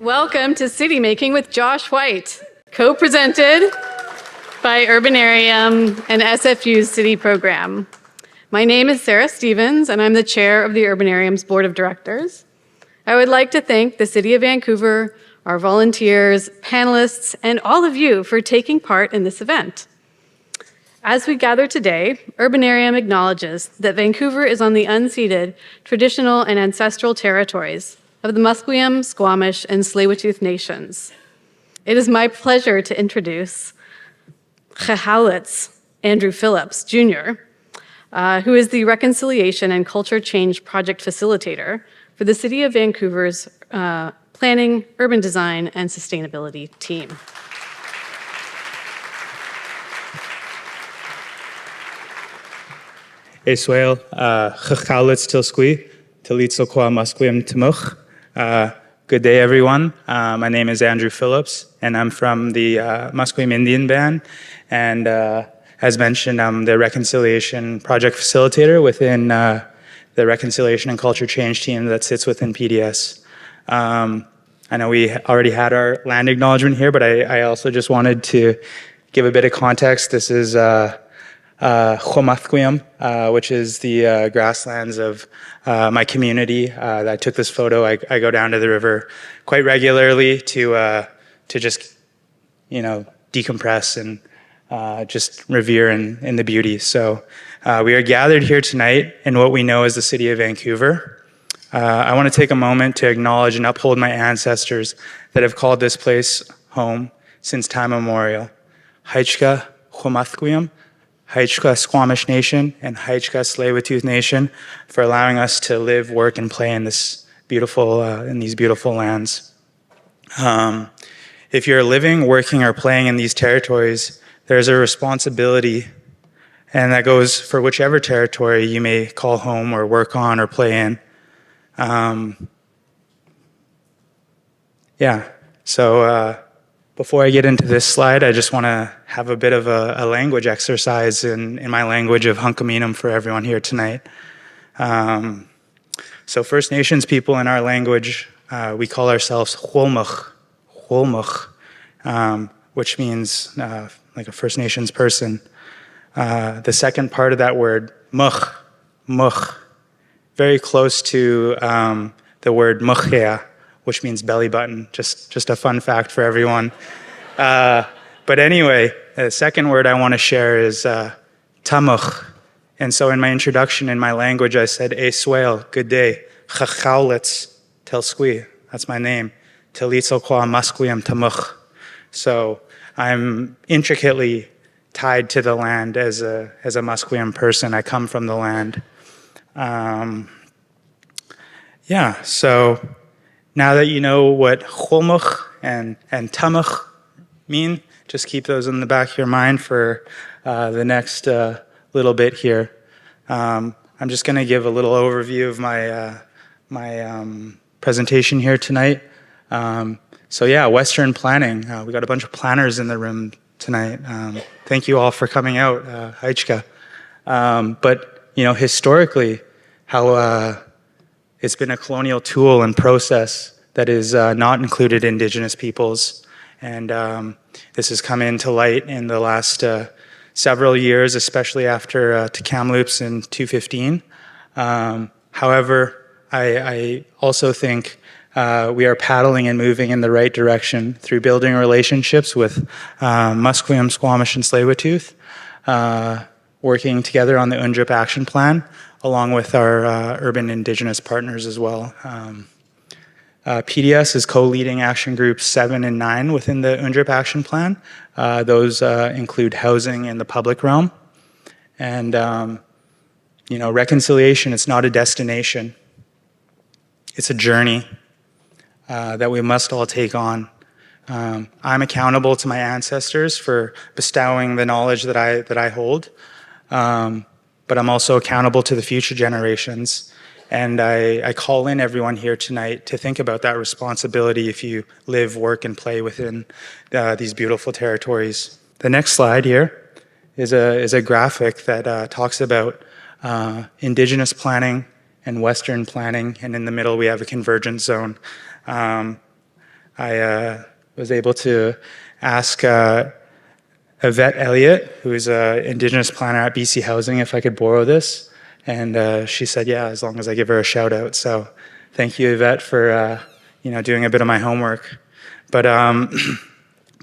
Welcome to Citymaking with Josh White, co-presented by Urbanarium and SFU's City Program. My name is Sarah Stevens, and I'm the chair of the Urbanarium's Board of Directors. I would like to thank the City of Vancouver, our volunteers, panelists, and all of you for taking part in this event. As we gather today, Urbanarium acknowledges that Vancouver is on the unceded, traditional, and ancestral territories of the Musqueam, Squamish, and Tsleil-Waututh nations. It is my pleasure to introduce Xexowlets, Andrew Phillips, Jr., who is the Reconciliation and Culture Change Project Facilitator for the City of Vancouver's Planning, Urban Design, and Sustainability team. Xexowlets, Xexowlets tilsqui, Talitzel qua Musqueam Timuch. Good day, everyone. My name is Andrew Phillips, and I'm from the Musqueam Indian Band. And as mentioned, I'm the Reconciliation Project Facilitator within the Reconciliation and Culture Change team that sits within PDS. I know we already had our land acknowledgement here, but I also just wanted to give a bit of context. This is Xomathquiam, which is the grasslands of my community. I took this photo. I go down to the river quite regularly to just, decompress and just revere in the beauty. So we are gathered here tonight in what we know as the City of Vancouver. I want to take a moment to acknowledge and uphold my ancestors that have called this place home since time immemorial. Haichka Xomathquiam, Haichka Squamish Nation, and Haichka Tsleil-Waututh Nation for allowing us to live, work, and play in this beautiful, in these beautiful lands. If you're living, working, or playing in these territories, there's a responsibility, and that goes for whichever territory you may call home or work on or play in. Before I get into this slide, I just want to have a bit of a language exercise in my language of Hunkaminam for everyone here tonight. So First Nations people in our language, we call ourselves Xwolmach, which means like a First Nations person. The second part of that word, much, very close to the word muchea, which means belly button. Just a fun fact for everyone. But anyway, the second word I want to share is tamuch. And so in my introduction in my language, I said, Xexowlets, good day. Xexowlets, tilsqui, that's my name. Talitzel qua Musqueam Timuch. So I'm intricately tied to the land as a Musqueam person. I come from the land. So now that you know what Xwolmach and tamuch mean, just keep those in the back of your mind for the next little bit here. I'm just going to give a little overview of my presentation here tonight. Western planning. We got a bunch of planners in the room tonight. Thank you all for coming out, Haichka. But historically, how it's been a colonial tool and process that is not included Indigenous peoples. And this has come into light in the last several years, especially after Kamloops in 2015. However, I also think we are paddling and moving in the right direction through building relationships with Musqueam, Squamish, and Tsleil-Waututh, working together on the UNDRIP action plan, along with our urban Indigenous partners as well. PDS is co-leading action groups 7 and 9 within the UNDRIP action plan. Those include housing in the public realm. And, reconciliation, it's not a destination. It's a journey that we must all take on. I'm accountable to my ancestors for bestowing the knowledge that I hold. But I'm also accountable to the future generations. And I call in everyone here tonight to think about that responsibility if you live, work, and play within these beautiful territories. The next slide here is a graphic that talks about Indigenous planning and Western planning, and in the middle we have a Convergence Zone. I was able to ask Yvette Elliott, who is an Indigenous planner at BC Housing, if I could borrow this. And she said, yeah, as long as I give her a shout out. So thank you, Yvette, for doing a bit of my homework. But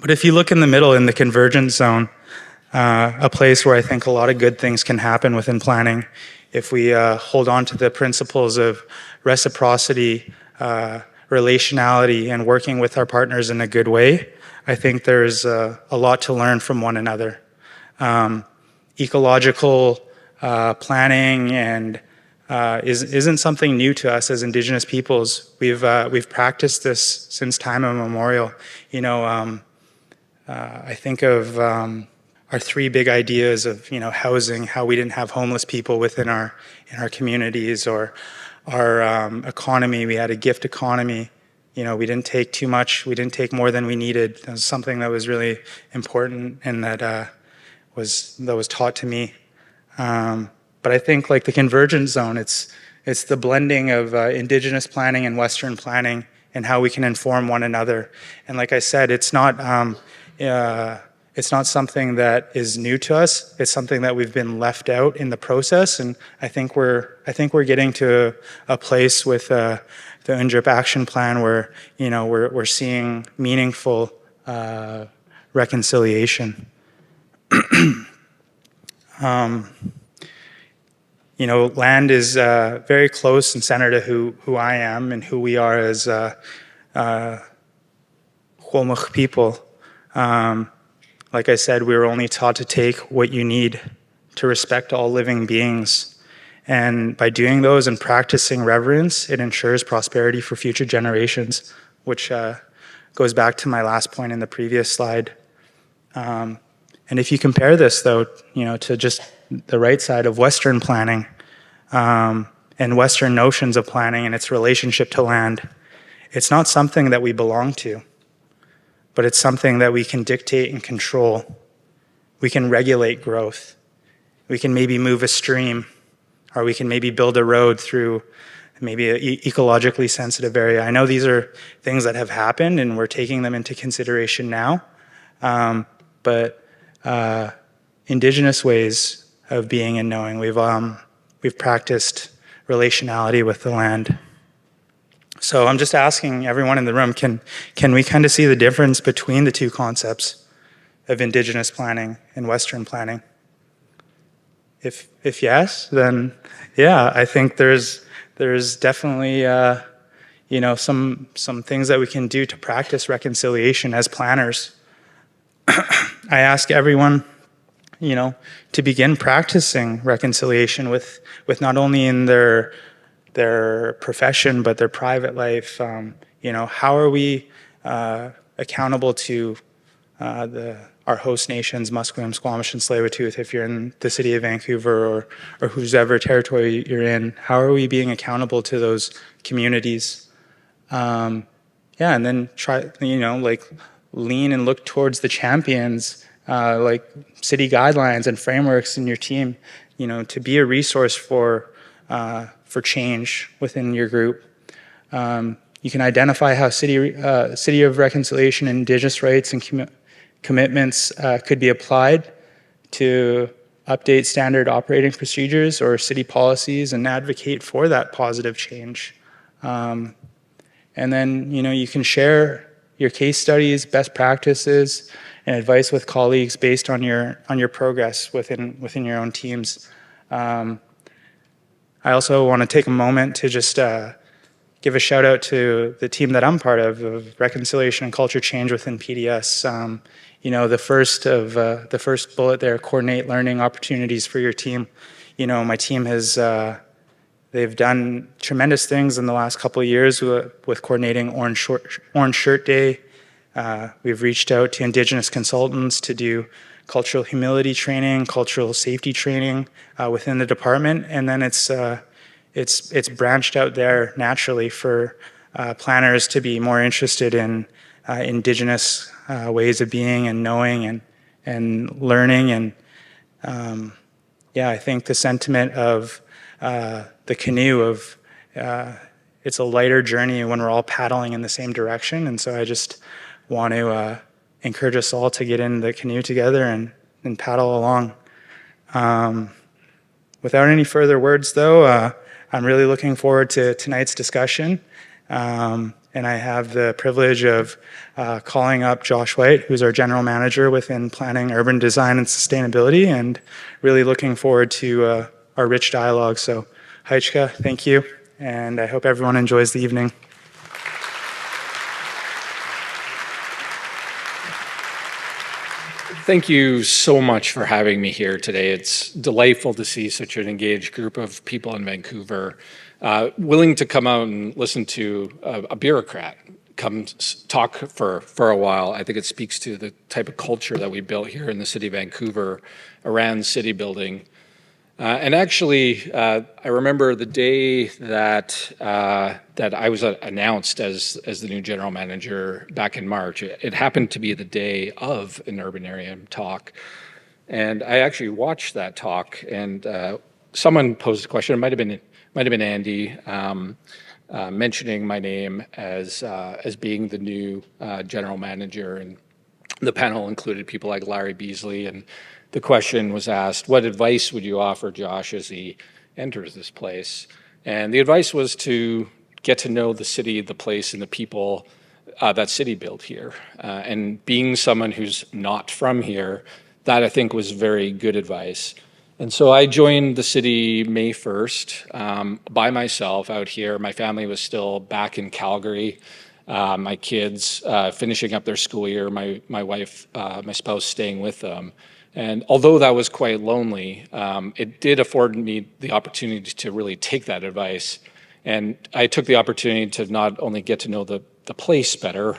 if you look in the middle, in the Convergence Zone, a place where I think a lot of good things can happen within planning, if we hold on to the principles of reciprocity, relationality, and working with our partners in a good way, I think there's a lot to learn from one another. Ecological planning and isn't something new to us as Indigenous peoples. We've practiced this since time immemorial. I think of our three big ideas of housing, how we didn't have homeless people within our communities, or our economy. We had a gift economy. We didn't take too much. We didn't take more than we needed. That was something that was really important and that was taught to me. But I think like the Convergence Zone, it's the blending of Indigenous planning and Western planning and how we can inform one another. And like I said, it's not something that is new to us. It's something that we've been left out in the process, and I think we're getting to a place with the UNDRIP action plan where we're seeing meaningful reconciliation. Land is very close and center to who I am and who we are as Holmuk people. Like I said, we were only taught to take what you need, to respect all living beings. And by doing those and practicing reverence, it ensures prosperity for future generations, which goes back to my last point in the previous slide. And if you compare this, though, to just the right side of Western planning and Western notions of planning and its relationship to land, it's not something that we belong to, but it's something that we can dictate and control. We can regulate growth. We can maybe move a stream, or we can maybe build a road through maybe an ecologically sensitive area. I know these are things that have happened and we're taking them into consideration now, but Indigenous ways of being and knowing, we've practiced relationality with the land. So I'm just asking everyone in the room, can we kind of see the difference between the two concepts of Indigenous planning and Western planning? If yes, then yeah, I think there's definitely some things that we can do to practice reconciliation as planners. I ask everyone, to begin practicing reconciliation with not only in their profession but their private life. How are we accountable to our host nations, Musqueam, Squamish, and Tsleil-Waututh, if you're in the City of Vancouver or whoever territory you're in? How are we being accountable to those communities? And then try, lean and look towards the champions, like city guidelines and frameworks in your team, to be a resource for change within your group. You can identify how City of Reconciliation and Indigenous rights and commitments could be applied to update standard operating procedures or city policies and advocate for that positive change. And then, you can share your case studies, best practices, and advice with colleagues based on your progress within your own teams. I also want to take a moment to just give a shout out to the team that I'm part of Reconciliation and Culture Change within PDS. The first bullet there, coordinate learning opportunities for your team. My team has they've done tremendous things in the last couple of years with coordinating Orange Shirt Day. We've reached out to Indigenous consultants to do cultural humility training, cultural safety training within the department, and then it's branched out there naturally for planners to be more interested in Indigenous ways of being and knowing and learning. And I think the sentiment of the canoe of it's a lighter journey when we're all paddling in the same direction. And so I just want to encourage us all to get in the canoe together and paddle along. Without any further words, though, I'm really looking forward to tonight's discussion. And I have the privilege of calling up Josh White, who's our general manager within planning, urban design, and sustainability, and really looking forward to our rich dialogue. So, Haichka, thank you, and I hope everyone enjoys the evening. Thank you so much for having me here today. It's delightful to see such an engaged group of people in Vancouver willing to come out and listen to a bureaucrat come talk for a while. I think it speaks to the type of culture that we built here in the city of Vancouver around city building. And actually, I remember the day that I was announced as the new general manager back in March. It happened to be the day of an Urbanarium talk, and I actually watched that talk. And someone posed a question. It might have been Andy mentioning my name as being the new general manager, and the panel included people like Larry Beasley, and the question was asked, what advice would you offer Josh as he enters this place? And the advice was to get to know the city, the place, and the people that city built here. And being someone who's not from here, that I think was very good advice. And so I joined the city May 1st by myself out here. My family was still back in Calgary. My kids finishing up their school year, my wife, my spouse staying with them. And although that was quite lonely, it did afford me the opportunity to really take that advice. And I took the opportunity to not only get to know the place better,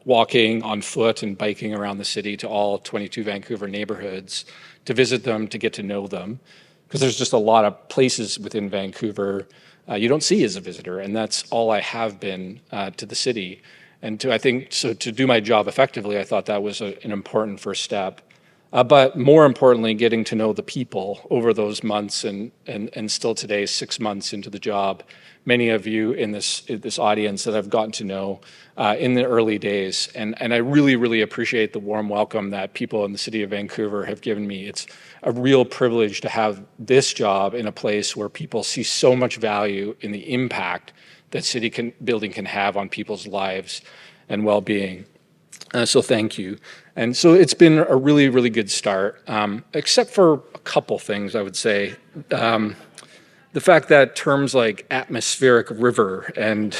walking on foot and biking around the city to all 22 Vancouver neighborhoods, to visit them, to get to know them. Because there's just a lot of places within Vancouver you don't see as a visitor. And that's all I have been to the city. And to do my job effectively, I thought that was an important first step. But more importantly, getting to know the people over those months and still today, 6 months into the job, many of you in this audience that I've gotten to know in the early days. And I really, really appreciate the warm welcome that people in the city of Vancouver have given me. It's a real privilege to have this job in a place where people see so much value in the impact that building can have on people's lives and well-being. So thank you. And so it's been a really, really good start, except for a couple things, I would say. The fact that terms like atmospheric river and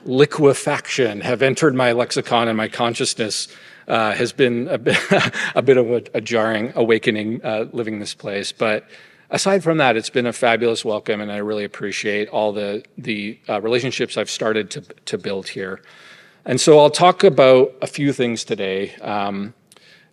liquefaction have entered my lexicon and my consciousness has been a bit of a jarring awakening living in this place. But aside from that, it's been a fabulous welcome, and I really appreciate all the relationships I've started to build here. And so I'll talk about a few things today.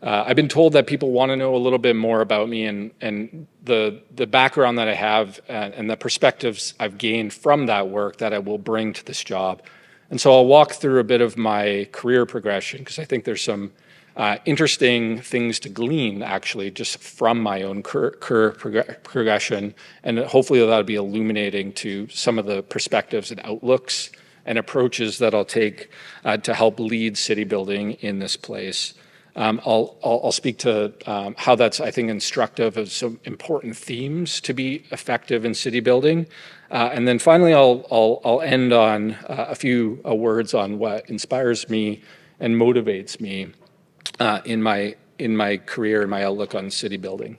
I've been told that people want to know a little bit more about me and the background that I have and the perspectives I've gained from that work that I will bring to this job. And so I'll walk through a bit of my career progression, because I think there's some interesting things to glean, actually, just from my own career progression. And hopefully that'll be illuminating to some of the perspectives and outlooks and approaches that I'll take to help lead city building in this place. I'll speak to how that's, I think, instructive of some important themes to be effective in city building. And then finally, I'll end on a few words on what inspires me and motivates me in my career and my outlook on city building.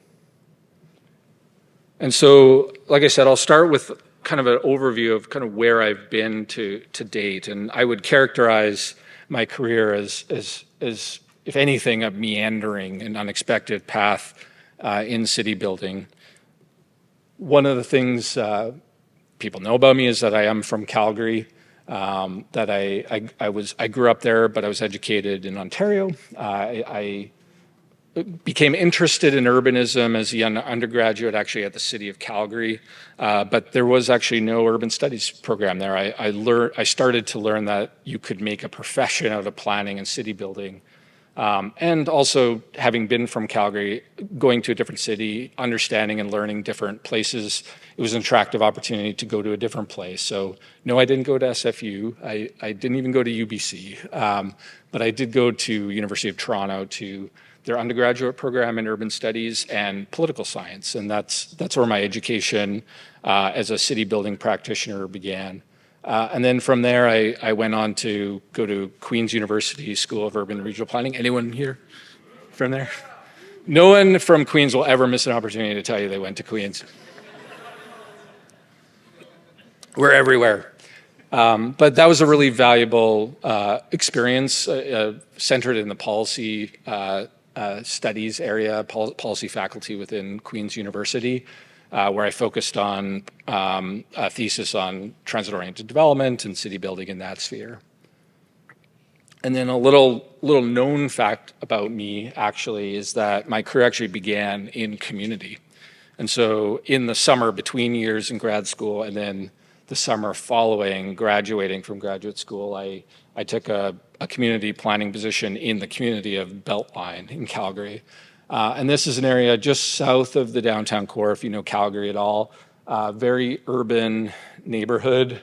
And so, like I said, I'll start with kind of an overview of kind of where I've been to date. And I would characterize my career as if anything, a meandering and unexpected path in city building. One of the things people know about me is that I am from Calgary, that I grew up there, but I was educated in Ontario. I became interested in urbanism as a young undergraduate, actually at the City of Calgary, but there was actually no urban studies program there. I started to learn that you could make a profession out of planning and city building And also having been from Calgary, going to a different city, understanding and learning different places, it was an attractive opportunity to go to a different place. So no, I didn't go to SFU. I didn't even go to UBC, but I did go to University of Toronto to their undergraduate program in urban studies and political science. And that's where my education as a city building practitioner began. And then from there, I went on to go to Queen's University School of Urban and Regional Planning. Anyone here from there? No one from Queen's will ever miss an opportunity to tell you they went to Queen's. We're everywhere. But that was a really valuable experience centered in the policy studies area, policy faculty within Queen's University, where I focused on a thesis on transit-oriented development and city building in that sphere. And then a little known fact about me actually is that my career actually began in community. And so in the summer between years in grad school and then the summer following graduating from graduate school, I took a community planning position in the community of Beltline in Calgary. And this is an area just south of the downtown core, if you know Calgary at all. Very urban neighborhood,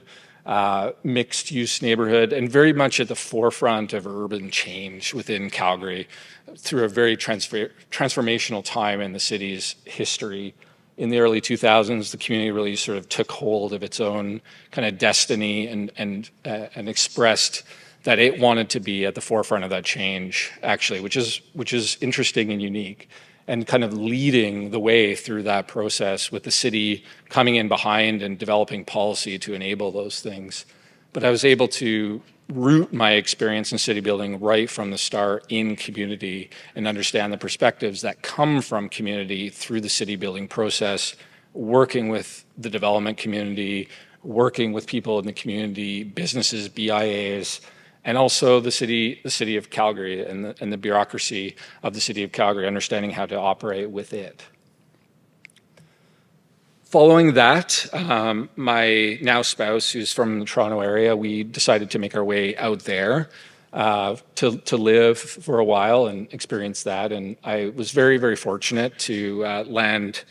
mixed use neighborhood, and very much at the forefront of urban change within Calgary through a very transformational time in the city's history. In the early 2000s, the community really sort of took hold of its own kind of destiny and expressed that it wanted to be at the forefront of that change, actually, which is interesting and unique, and kind of leading the way through that process with the city coming in behind and developing policy to enable those things. But I was able to root my experience in city building right from the start in community and understand the perspectives that come from community through the city building process, working with the development community, working with people in the community, businesses, BIAs, and also the city of Calgary and the bureaucracy of the city of Calgary, understanding how to operate with it. Following that, my now spouse, who's from the Toronto area, we decided to make our way out there to live for a while and experience that. And I was very, very fortunate to land,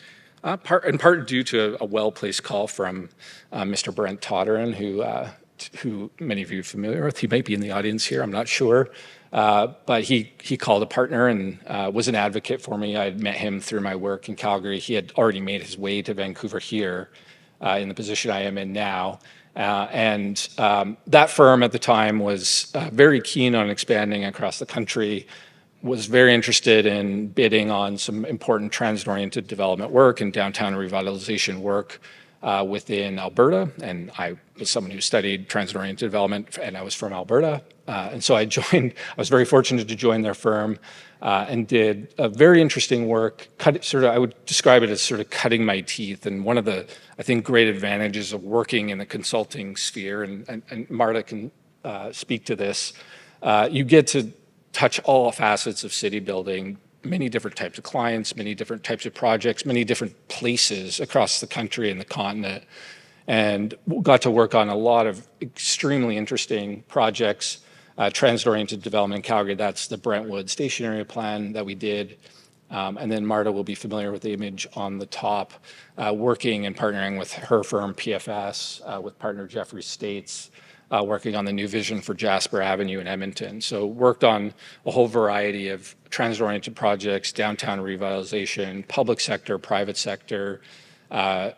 in part due to a well-placed call from Mr. Brent Todderan, who many of you are familiar with. He might be in the audience here, I'm not sure. But he called a partner and was an advocate for me. I had met him through my work in Calgary. He had already made his way to Vancouver here in the position I am in now. And that firm at the time was very keen on expanding across the country, was very interested in bidding on some important transit-oriented development work and downtown revitalization work within Alberta. And I was someone who studied transit-oriented development, and I was from Alberta. And so I was very fortunate to join their firm and did a very interesting work. I would describe it as sort of cutting my teeth. And one of the, I think, great advantages of working in the consulting sphere, and Marta can speak to this, you get to touch all facets of city building, many different types of clients, many different types of projects, many different places across the country and the continent, and got to work on a lot of extremely interesting projects. Transit-oriented development in Calgary, that's the Brentwood Station Area Plan that we did. And then Marta will be familiar with the image on the top, working and partnering with her firm PFS, with partner Jeffrey States, working on the new vision for Jasper Avenue in Edmonton. So worked on a whole variety of transit-oriented projects, downtown revitalization, public sector, private sector,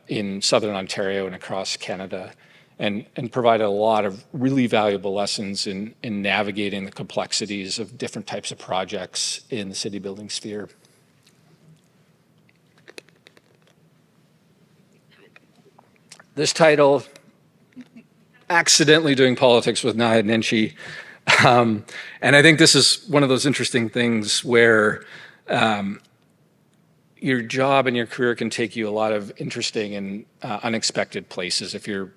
in Southern Ontario and across Canada, and provided a lot of really valuable lessons in navigating the complexities of different types of projects in the city building sphere. This title, Accidentally Doing Politics with Nahid Nenshi. And I think this is one of those interesting things where your job and your career can take you a lot of interesting and unexpected places if you're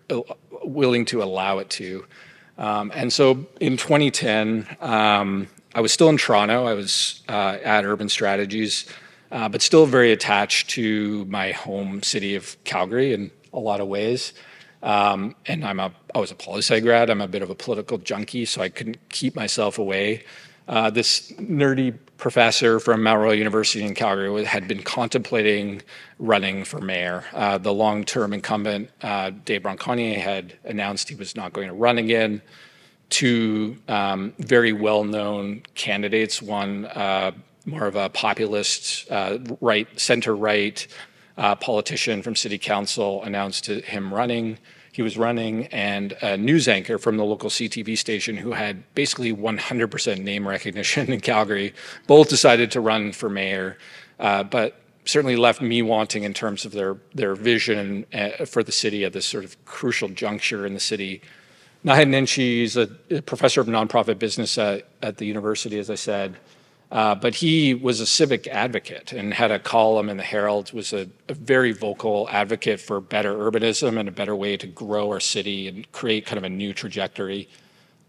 willing to allow it to. And so in 2010, I was still in Toronto. I was at Urban Strategies, but still very attached to my home city of Calgary in a lot of ways. And I was a poli-sci grad. I'm a bit of a political junkie, so I couldn't keep myself away This nerdy professor from Mayoral University in Calgary had been contemplating running for mayor. The long-term incumbent, Dave Ronconier, had announced he was not going to run again. Two very well-known candidates, one more of a populist, center-right politician from city council, announced him running. He was running, and a news anchor from the local CTV station who had basically 100% name recognition in Calgary, both decided to run for mayor, but certainly left me wanting in terms of their vision for the city at this sort of crucial juncture in the city. Naheed Nenshi is a professor of nonprofit business at the university, as I said. But he was a civic advocate and had a column in the Herald, was a very vocal advocate for better urbanism and a better way to grow our city and create kind of a new trajectory.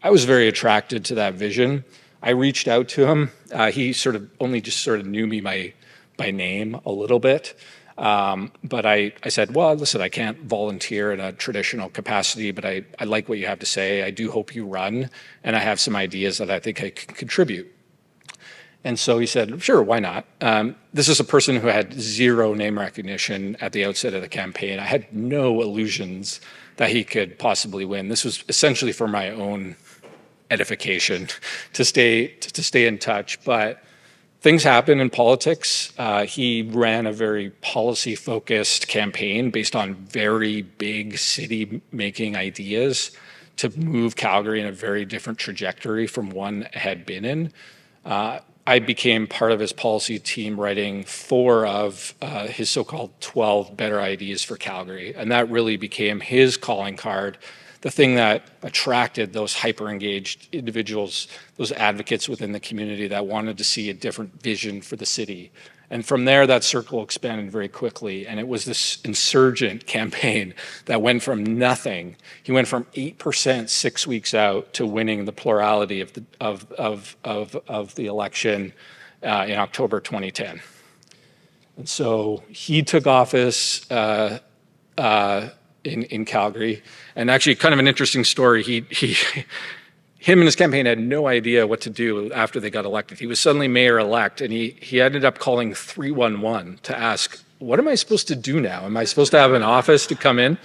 I was very attracted to that vision. I reached out to him. He only just knew me by name a little bit. But I said, well, listen, I can't volunteer in a traditional capacity, but I like what you have to say. I do hope you run, and I have some ideas that I think I can contribute. And so he said, sure, why not? This is a person who had zero name recognition at the outset of the campaign. I had no illusions that he could possibly win. This was essentially for my own edification to stay in touch. But things happen in politics. He ran a very policy-focused campaign based on very big city-making ideas to move Calgary in a very different trajectory from one it had been in. I became part of his policy team writing 4 of his so-called 12 better ideas for Calgary. And that really became his calling card, the thing that attracted those hyper-engaged individuals, those advocates within the community that wanted to see a different vision for the city. And from there, that circle expanded very quickly. And it was this insurgent campaign that went from nothing. He went from 8% 6 weeks out to winning the plurality of the election in October 2010. And so he took office in Calgary. And actually, kind of an interesting story. Him and his campaign had no idea what to do after they got elected. He was suddenly mayor-elect, and he ended up calling 311 to ask, what am I supposed to do now? Am I supposed to have an office to come in?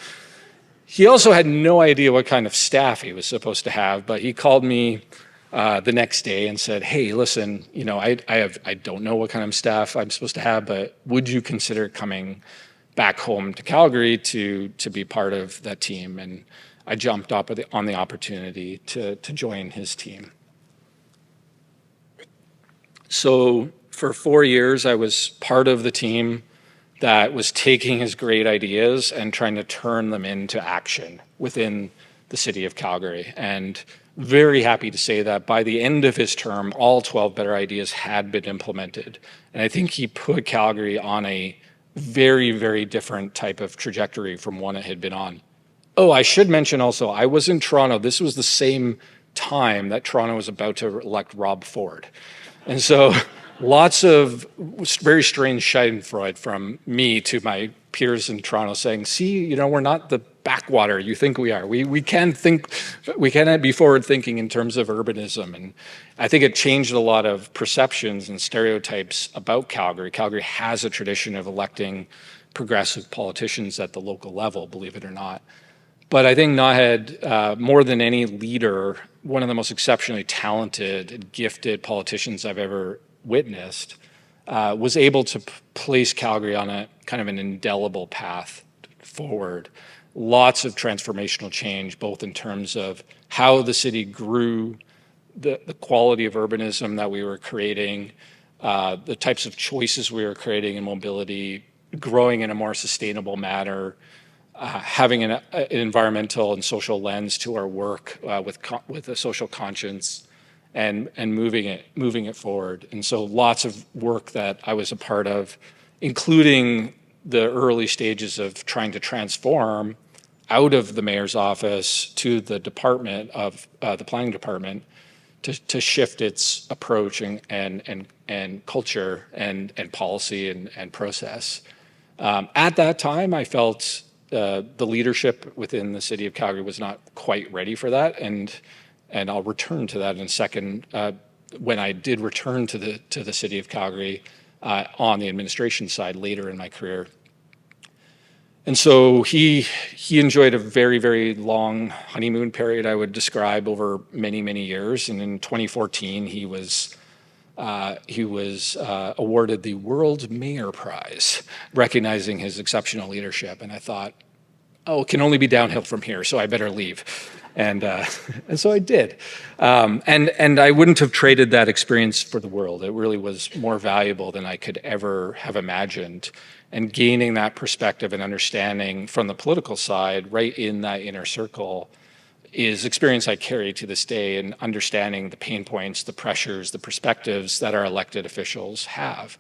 He also had no idea what kind of staff he was supposed to have, but he called me the next day and said, hey, listen, I don't know what kind of staff I'm supposed to have, but would you consider coming back home to Calgary to be part of that team? And I jumped up on the opportunity to join his team. So for 4 years, I was part of the team that was taking his great ideas and trying to turn them into action within the city of Calgary. And very happy to say that by the end of his term, all 12 better ideas had been implemented. And I think he put Calgary on a very, very different type of trajectory from one it had been on. Oh, I should mention also, I was in Toronto. This was the same time that Toronto was about to elect Rob Ford. And so lots of very strange schadenfreude from me to my peers in Toronto saying, see, we're not the backwater you think we are. We can be forward thinking in terms of urbanism. And I think it changed a lot of perceptions and stereotypes about Calgary. Calgary has a tradition of electing progressive politicians at the local level, believe it or not. But I think Naheed, more than any leader, one of the most exceptionally talented and gifted politicians I've ever witnessed, was able to place Calgary on a kind of an indelible path forward. Lots of transformational change, both in terms of how the city grew, the quality of urbanism that we were creating, the types of choices we were creating in mobility, growing in a more sustainable manner, having an environmental and social lens to our work with a social conscience, and moving it forward. And so lots of work that I was a part of, including the early stages of trying to transform out of the mayor's office to the department of the planning department to shift its approach and culture and policy and process. At that time, I felt the leadership within the city of Calgary was not quite ready for that, and I'll return to that in a second. when I did return to the city of Calgary on the administration side later in my career. And so he enjoyed a very, very long honeymoon period, I would describe, over many, many years. And in 2014, he was awarded the World Mayor Prize, recognizing his exceptional leadership. And I thought, oh, it can only be downhill from here, so I better leave. And so I did. And I wouldn't have traded that experience for the world. It really was more valuable than I could ever have imagined. And gaining that perspective and understanding from the political side, right in that inner circle, is experience I carry to this day in understanding the pain points, the pressures, the perspectives that our elected officials have.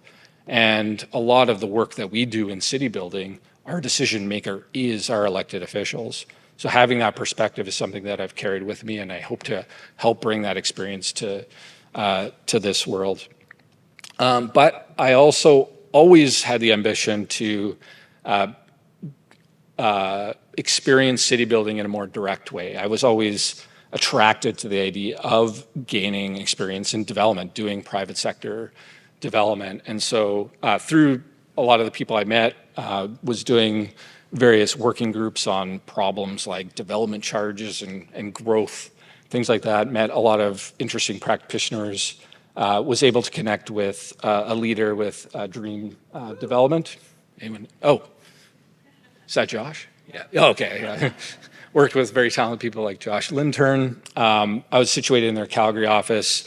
And a lot of the work that we do in city building, our decision maker is our elected officials. So having that perspective is something that I've carried with me, and I hope to help bring that experience to this world. But I also always had the ambition to experience city building in a more direct way. I was always attracted to the idea of gaining experience in development, doing private sector development. And so through a lot of the people I met, was doing various working groups on problems like development charges and growth, things like that, met a lot of interesting practitioners, was able to connect with a leader with Dream Development. Anyone? Oh, is that Josh? Yeah. Oh, okay. Yeah. Worked with very talented people like Josh Lintern. I was situated in their Calgary office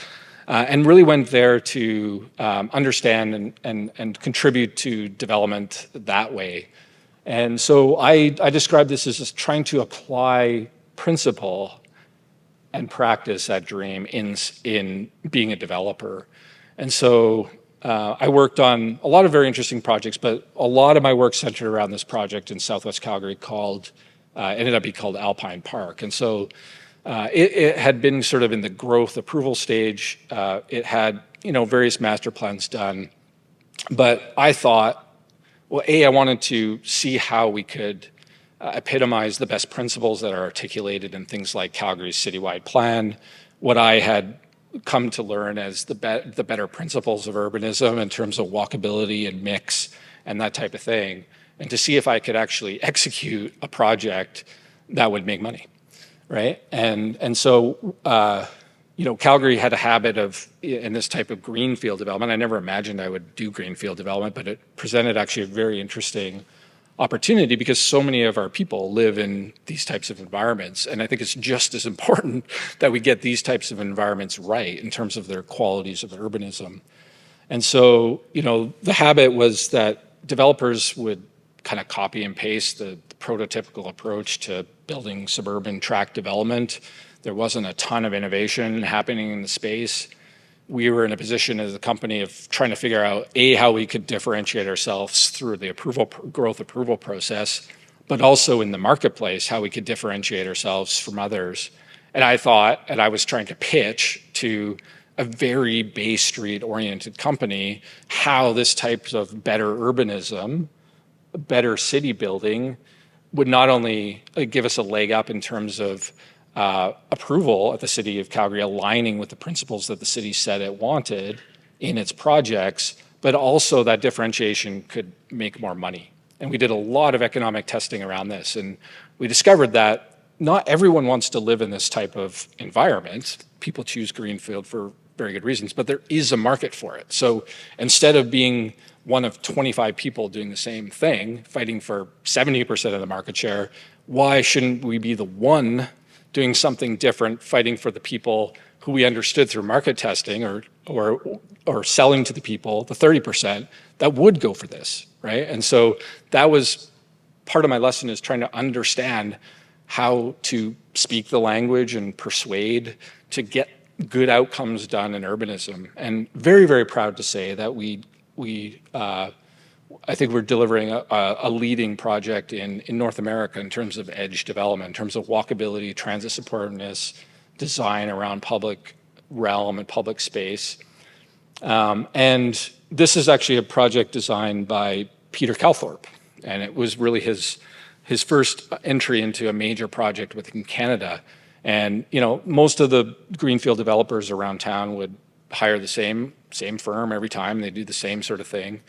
and really went there to understand and contribute to development that way. And so I describe this as just trying to apply principle and practice at Dream in being a developer. And so I worked on a lot of very interesting projects, but a lot of my work centered around this project in Southwest Calgary ended up being called Alpine Park. And so it had been sort of in the growth approval stage. It had, various master plans done. But I thought, well, I wanted to see how we could epitomize the best principles that are articulated in things like Calgary's citywide plan, what I had come to learn as the better principles of urbanism in terms of walkability and mix and that type of thing, and to see if I could actually execute a project that would make money, right? And so, Calgary had a habit of, in this type of greenfield development, I never imagined I would do greenfield development, but it presented actually a very interesting opportunity because so many of our people live in these types of environments. And I think it's just as important that we get these types of environments right in terms of their qualities of urbanism. And so, the habit was that developers would kind of copy and paste the prototypical approach to building suburban tract development. There wasn't a ton of innovation happening in the space. We were in a position as a company of trying to figure out, how we could differentiate ourselves through the growth approval process, but also in the marketplace, how we could differentiate ourselves from others. And I thought, and I was trying to pitch to a very Bay Street oriented company, how this type of better urbanism, better city building would not only give us a leg up in terms of approval at the City of Calgary, aligning with the principles that the city said it wanted in its projects, but also that differentiation could make more money. And we did a lot of economic testing around this. And we discovered that not everyone wants to live in this type of environment. People choose greenfield for very good reasons, but there is a market for it. So instead of being one of 25 people doing the same thing, fighting for 70% of the market share, why shouldn't we be the one doing something different, fighting for the people who we understood through market testing or selling to the people, the 30%, that would go for this, right? And so that was part of my lesson, is trying to understand how to speak the language and persuade to get good outcomes done in urbanism. And very, very proud to say that I think we're delivering a leading project in North America in terms of edge development, in terms of walkability, transit supportiveness, design around public realm and public space. And this is actually a project designed by Peter Calthorpe, and it was really his first entry into a major project within Canada. And most of the greenfield developers around town would hire the same firm every time. They do the same sort of thing.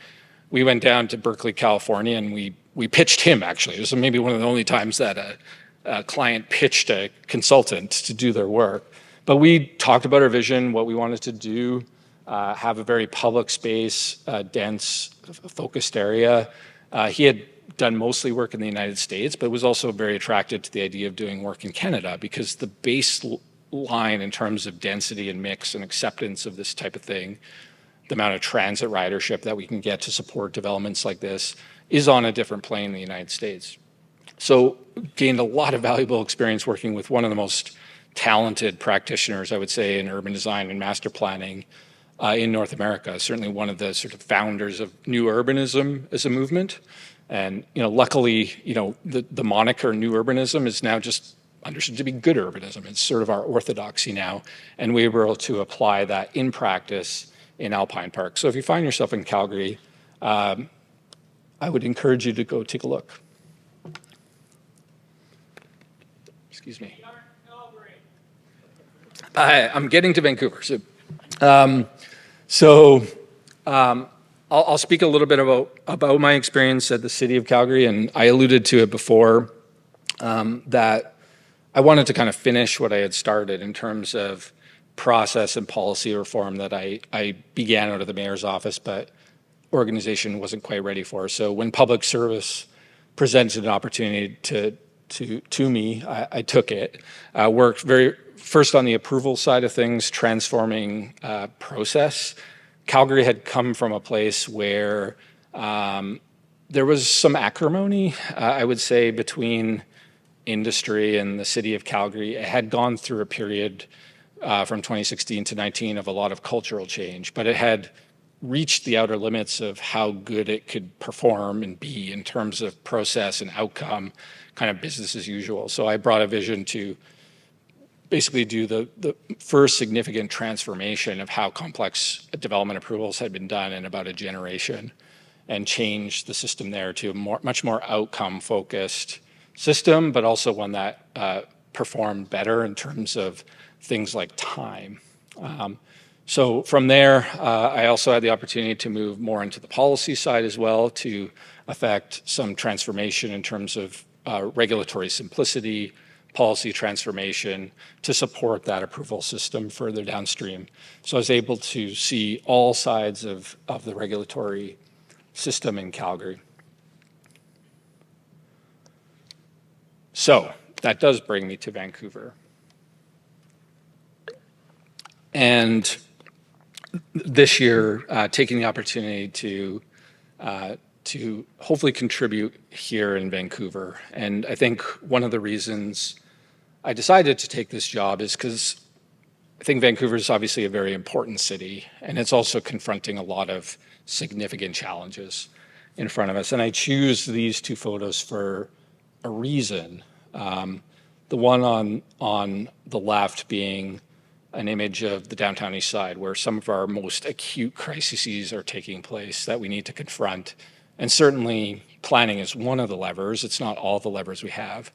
We went down to Berkeley, California, and we pitched him, actually. This was maybe one of the only times that a client pitched a consultant to do their work. But we talked about our vision, what we wanted to do, have a very public space, dense, focused area. He had done mostly work in the United States, but was also very attracted to the idea of doing work in Canada because the baseline in terms of density and mix and acceptance of this type of thing, the amount of transit ridership that we can get to support developments like this is on a different plane in the United States. So gained a lot of valuable experience working with one of the most talented practitioners, I would say, in urban design and master planning in North America. Certainly one of the sort of founders of New Urbanism as a movement. And, luckily, the moniker New Urbanism is now just understood to be good urbanism. It's sort of our orthodoxy now. And we were able to apply that in practice in Alpine Park. So if you find yourself in Calgary, I would encourage you to go take a look. Excuse me. I'm getting to Vancouver soon. I'll speak a little bit about my experience at the City of Calgary, and I alluded to it before, that I wanted to kind of finish what I had started in terms of process and policy reform that I began out of the mayor's office, but organization wasn't quite ready for. So when public service presented an opportunity to me, I took it. Worked first on the approval side of things, transforming process. Calgary had come from a place where there was some acrimony, I would say, between industry and the city of Calgary. It had gone through a period from 2016 to 19 of a lot of cultural change, but it had reached the outer limits of how good it could perform and be in terms of process and outcome, kind of business as usual. So I brought a vision to basically do the first significant transformation of how complex development approvals had been done in about a generation, and change the system there to a much more outcome-focused system, but also one that performed better in terms of things like time. So from there, I also had the opportunity to move more into the policy side as well, to affect some transformation in terms of regulatory simplicity, policy transformation, to support that approval system further downstream. So I was able to see all sides of the regulatory system in Calgary. So that does bring me to Vancouver. And this year, taking the opportunity to hopefully contribute here in Vancouver. And I think one of the reasons I decided to take this job is because I think Vancouver is obviously a very important city, and it's also confronting a lot of significant challenges in front of us. And I choose these two photos for a reason. The one on the left being an image of the downtown east side, where some of our most acute crises are taking place that we need to confront. And certainly planning is one of the levers. It's not all the levers we have,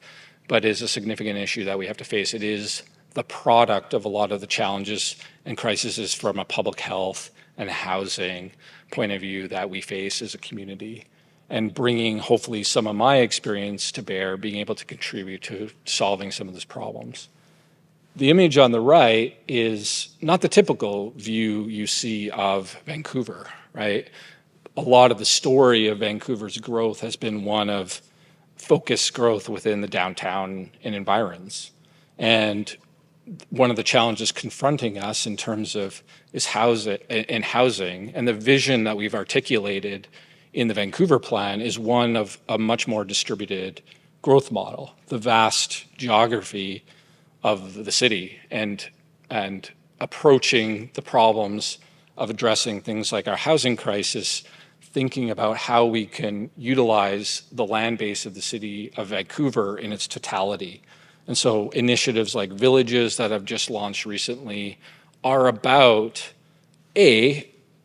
but is a significant issue that we have to face. It is the product of a lot of the challenges and crises from a public health and housing point of view that we face as a community. And bringing hopefully some of my experience to bear, being able to contribute to solving some of these problems. The image on the right is not the typical view you see of Vancouver, right? A lot of the story of Vancouver's growth has been one of focused growth within the downtown and environs. And one of the challenges confronting us in terms of is housing, and the vision that we've articulated in the Vancouver plan is one of a much more distributed growth model. The vast geography of the city and approaching the problems of addressing things like our housing crisis, thinking about how we can utilize the land base of the city of Vancouver in its totality. And so initiatives like Villages that have just launched recently are about,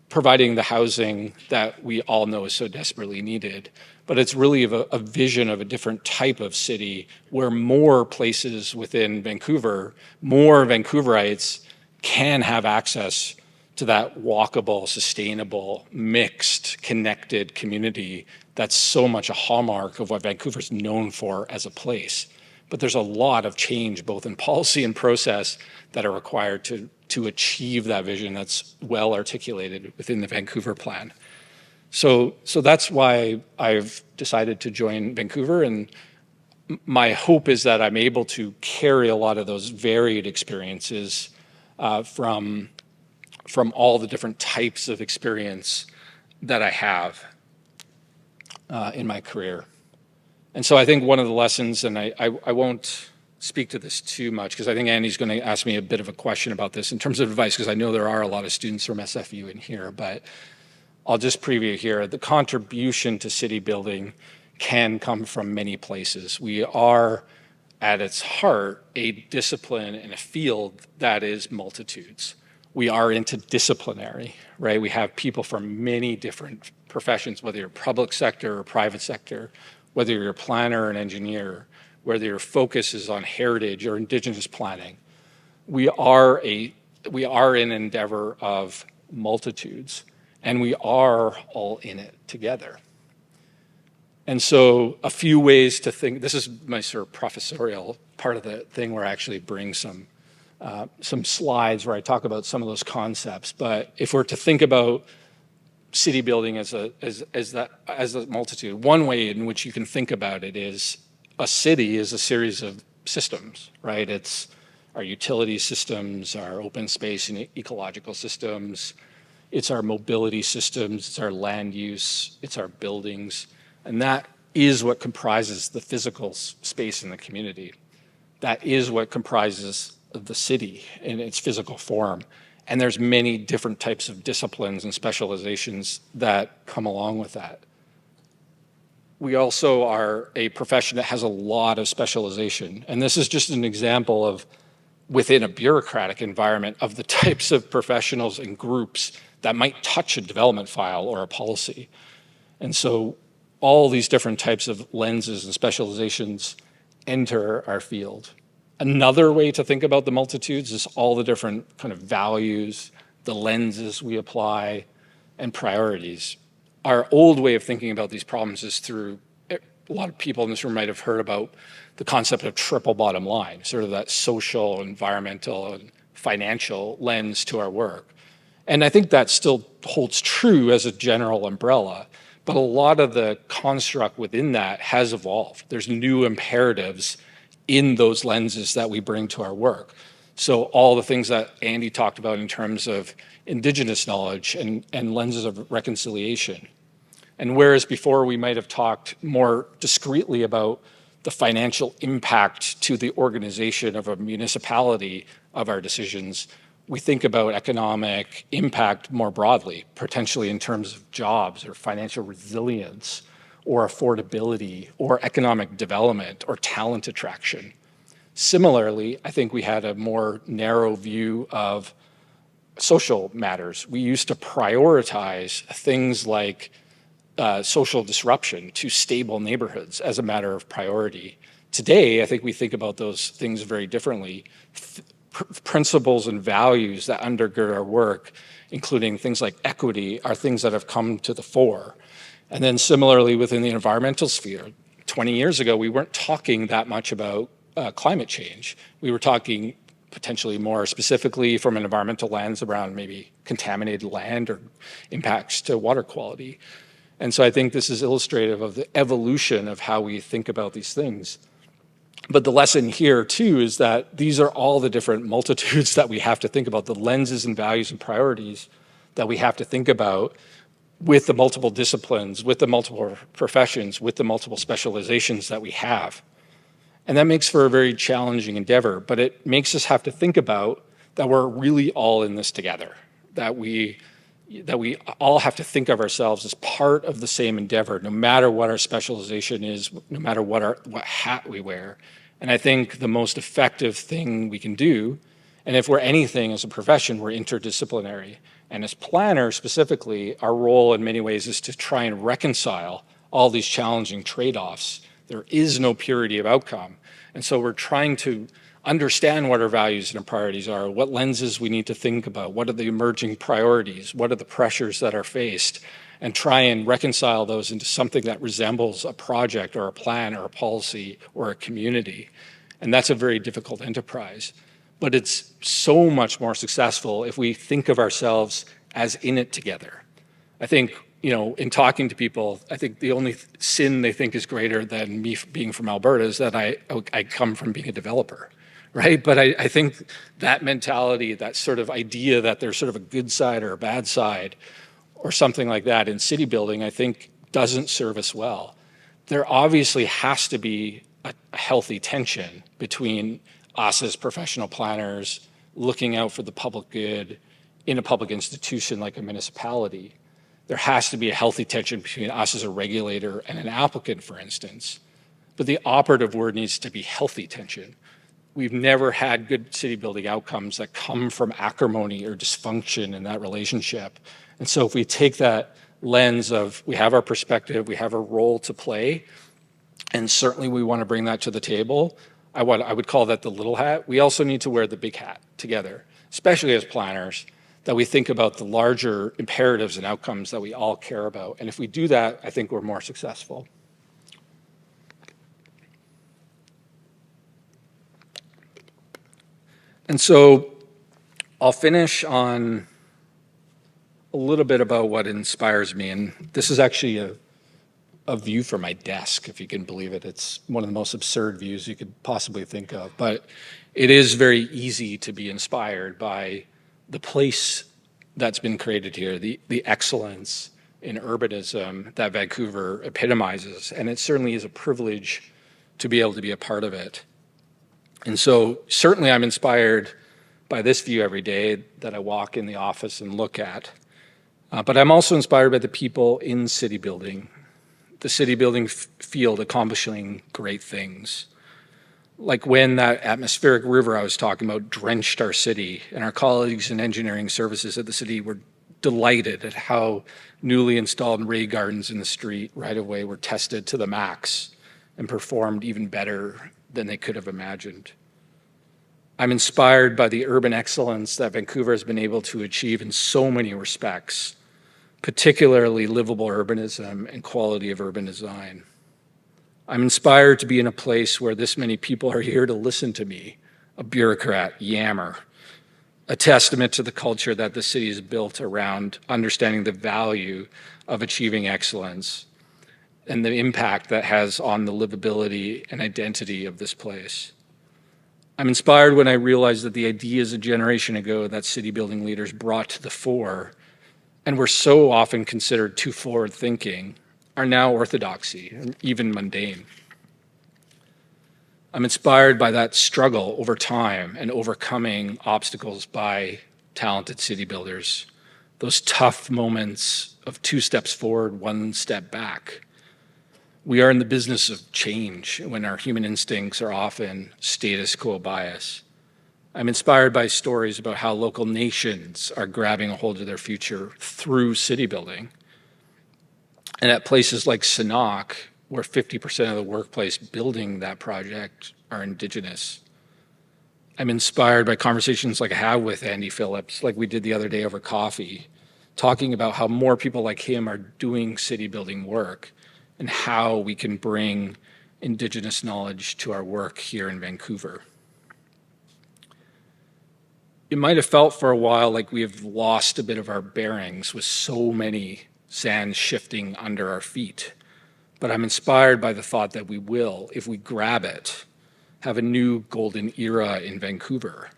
providing the housing that we all know is so desperately needed, but it's really a vision of a different type of city where more places within Vancouver, more Vancouverites can have access to that walkable, sustainable, mixed, connected community that's so much a hallmark of what Vancouver's known for as a place. But there's a lot of change, both in policy and process, that are required to achieve that vision that's well articulated within the Vancouver plan. So that's why I've decided to join Vancouver, and my hope is that I'm able to carry a lot of those varied experiences from all the different types of experience that I have in my career. And so I think one of the lessons, and I won't speak to this too much because I think Andy's going to ask me a bit of a question about this in terms of advice, because I know there are a lot of students from SFU in here, but I'll just preview here. The contribution to city building can come from many places. We are, at its heart, a discipline and a field that is multitudes. We are interdisciplinary, right? We have people from many different professions, whether you're public sector or private sector, whether you're a planner or an engineer, whether your focus is on heritage or Indigenous planning. We are an endeavor of multitudes, and we are all in it together. And so a few ways to think, this is my sort of professorial part of the thing where I actually bring some slides where I talk about some of those concepts. But if we're to think about city building as a multitude, one way in which you can think about it is a city is a series of systems, right? It's our utility systems, our open space and ecological systems, it's our mobility systems, it's our land use, it's our buildings, and that is what comprises the physical space in the community. That is what comprises the city in its physical form. And there's many different types of disciplines and specializations that come along with that. We also are a profession that has a lot of specialization. And this is just an example of, within a bureaucratic environment, of the types of professionals and groups that might touch a development file or a policy. And so all these different types of lenses and specializations enter our field. Another way to think about the multitudes is all the different kind of values, the lenses we apply, and priorities. Our old way of thinking about these problems is through, a lot of people in this room might have heard about the concept of triple bottom line, sort of that social, environmental, and financial lens to our work. And I think that still holds true as a general umbrella, but a lot of the construct within that has evolved. There's new imperatives in those lenses that we bring to our work. So all the things that Andy talked about in terms of Indigenous knowledge and lenses of reconciliation. And whereas before we might have talked more discreetly about the financial impact to the organization of a municipality of our decisions, we think about economic impact more broadly, potentially in terms of jobs or financial resilience or affordability or economic development or talent attraction. Similarly, I think we had a more narrow view of social matters. We used to prioritize things like social disruption to stable neighborhoods as a matter of priority. Today, I think we think about those things very differently. Principles and values that undergird our work, including things like equity, are things that have come to the fore. And then similarly within the environmental sphere, 20 years ago, we weren't talking that much about climate change. We were talking potentially more specifically from an environmental lens around maybe contaminated land or impacts to water quality. And so I think this is illustrative of the evolution of how we think about these things. But the lesson here too is that these are all the different multitudes that we have to think about, the lenses and values and priorities that we have to think about with the multiple disciplines, with the multiple professions, with the multiple specializations that we have. And that makes for a very challenging endeavor, but it makes us have to think about that we're really all in this together, that we all have to think of ourselves as part of the same endeavor, no matter what our specialization is, no matter what hat we wear. And I think the most effective thing we can do, and if we're anything as a profession, we're interdisciplinary. And as planners specifically, our role in many ways is to try and reconcile all these challenging trade-offs. There is no purity of outcome. And so we're trying to understand what our values and our priorities are, what lenses we need to think about, what are the emerging priorities, what are the pressures that are faced, and try and reconcile those into something that resembles a project or a plan or a policy or a community. And that's a very difficult enterprise. But it's so much more successful if we think of ourselves as in it together. I think, in talking to people, I think the only sin they think is greater than me being from Alberta is that I come from being a developer, right? But I think that mentality, that sort of idea that there's sort of a good side or a bad side or something like that in city building, I think doesn't serve us well. There obviously has to be a healthy tension between us as professional planners looking out for the public good in a public institution like a municipality. There has to be a healthy tension between us as a regulator and an applicant, for instance. But the operative word needs to be healthy tension. We've never had good city building outcomes that come from acrimony or dysfunction in that relationship. And so if we take that lens of we have our perspective, we have a role to play, and certainly we want to bring that to the table, I would call that the little hat. We also need to wear the big hat together, especially as planners, that we think about the larger imperatives and outcomes that we all care about. And if we do that, I think we're more successful. And so I'll finish on a little bit about what inspires me. And this is actually a view from my desk, if you can believe it. It's one of the most absurd views you could possibly think of. But it is very easy to be inspired by the place that's been created here, the excellence in urbanism that Vancouver epitomizes. And it certainly is a privilege to be able to be a part of it. And so certainly I'm inspired by this view every day that I walk in the office and look at. But I'm also inspired by the people in city building, the city building field accomplishing great things. Like when that atmospheric river I was talking about drenched our city, and our colleagues in engineering services at the city were delighted at how newly installed rain gardens in the street right away were tested to the max and performed even better than they could have imagined. I'm inspired by the urban excellence that Vancouver has been able to achieve in so many respects, particularly livable urbanism and quality of urban design. I'm inspired to be in a place where this many people are here to listen to me, a bureaucrat, yammer, a testament to the culture that the city is built around understanding the value of achieving excellence and the impact that has on the livability and identity of this place. I'm inspired when I realize that the ideas a generation ago that city building leaders brought to the fore and were so often considered too forward-thinking are now orthodoxy and even mundane. I'm inspired by that struggle over time and overcoming obstacles by talented city builders, those tough moments of 2 steps forward, 1 step back. We are in the business of change when our human instincts are often status quo bias. I'm inspired by stories about how local nations are grabbing a hold of their future through city building. And at places like Sanok, where 50% of the workplace building that project are Indigenous. I'm inspired by conversations like I have with Andy Phillips, like we did the other day over coffee, talking about how more people like him are doing city building work and how we can bring Indigenous knowledge to our work here in Vancouver. It might have felt for a while like we have lost a bit of our bearings with so many sand shifting under our feet. But I'm inspired by the thought that we will, if we grab it, have a new golden era in Vancouver,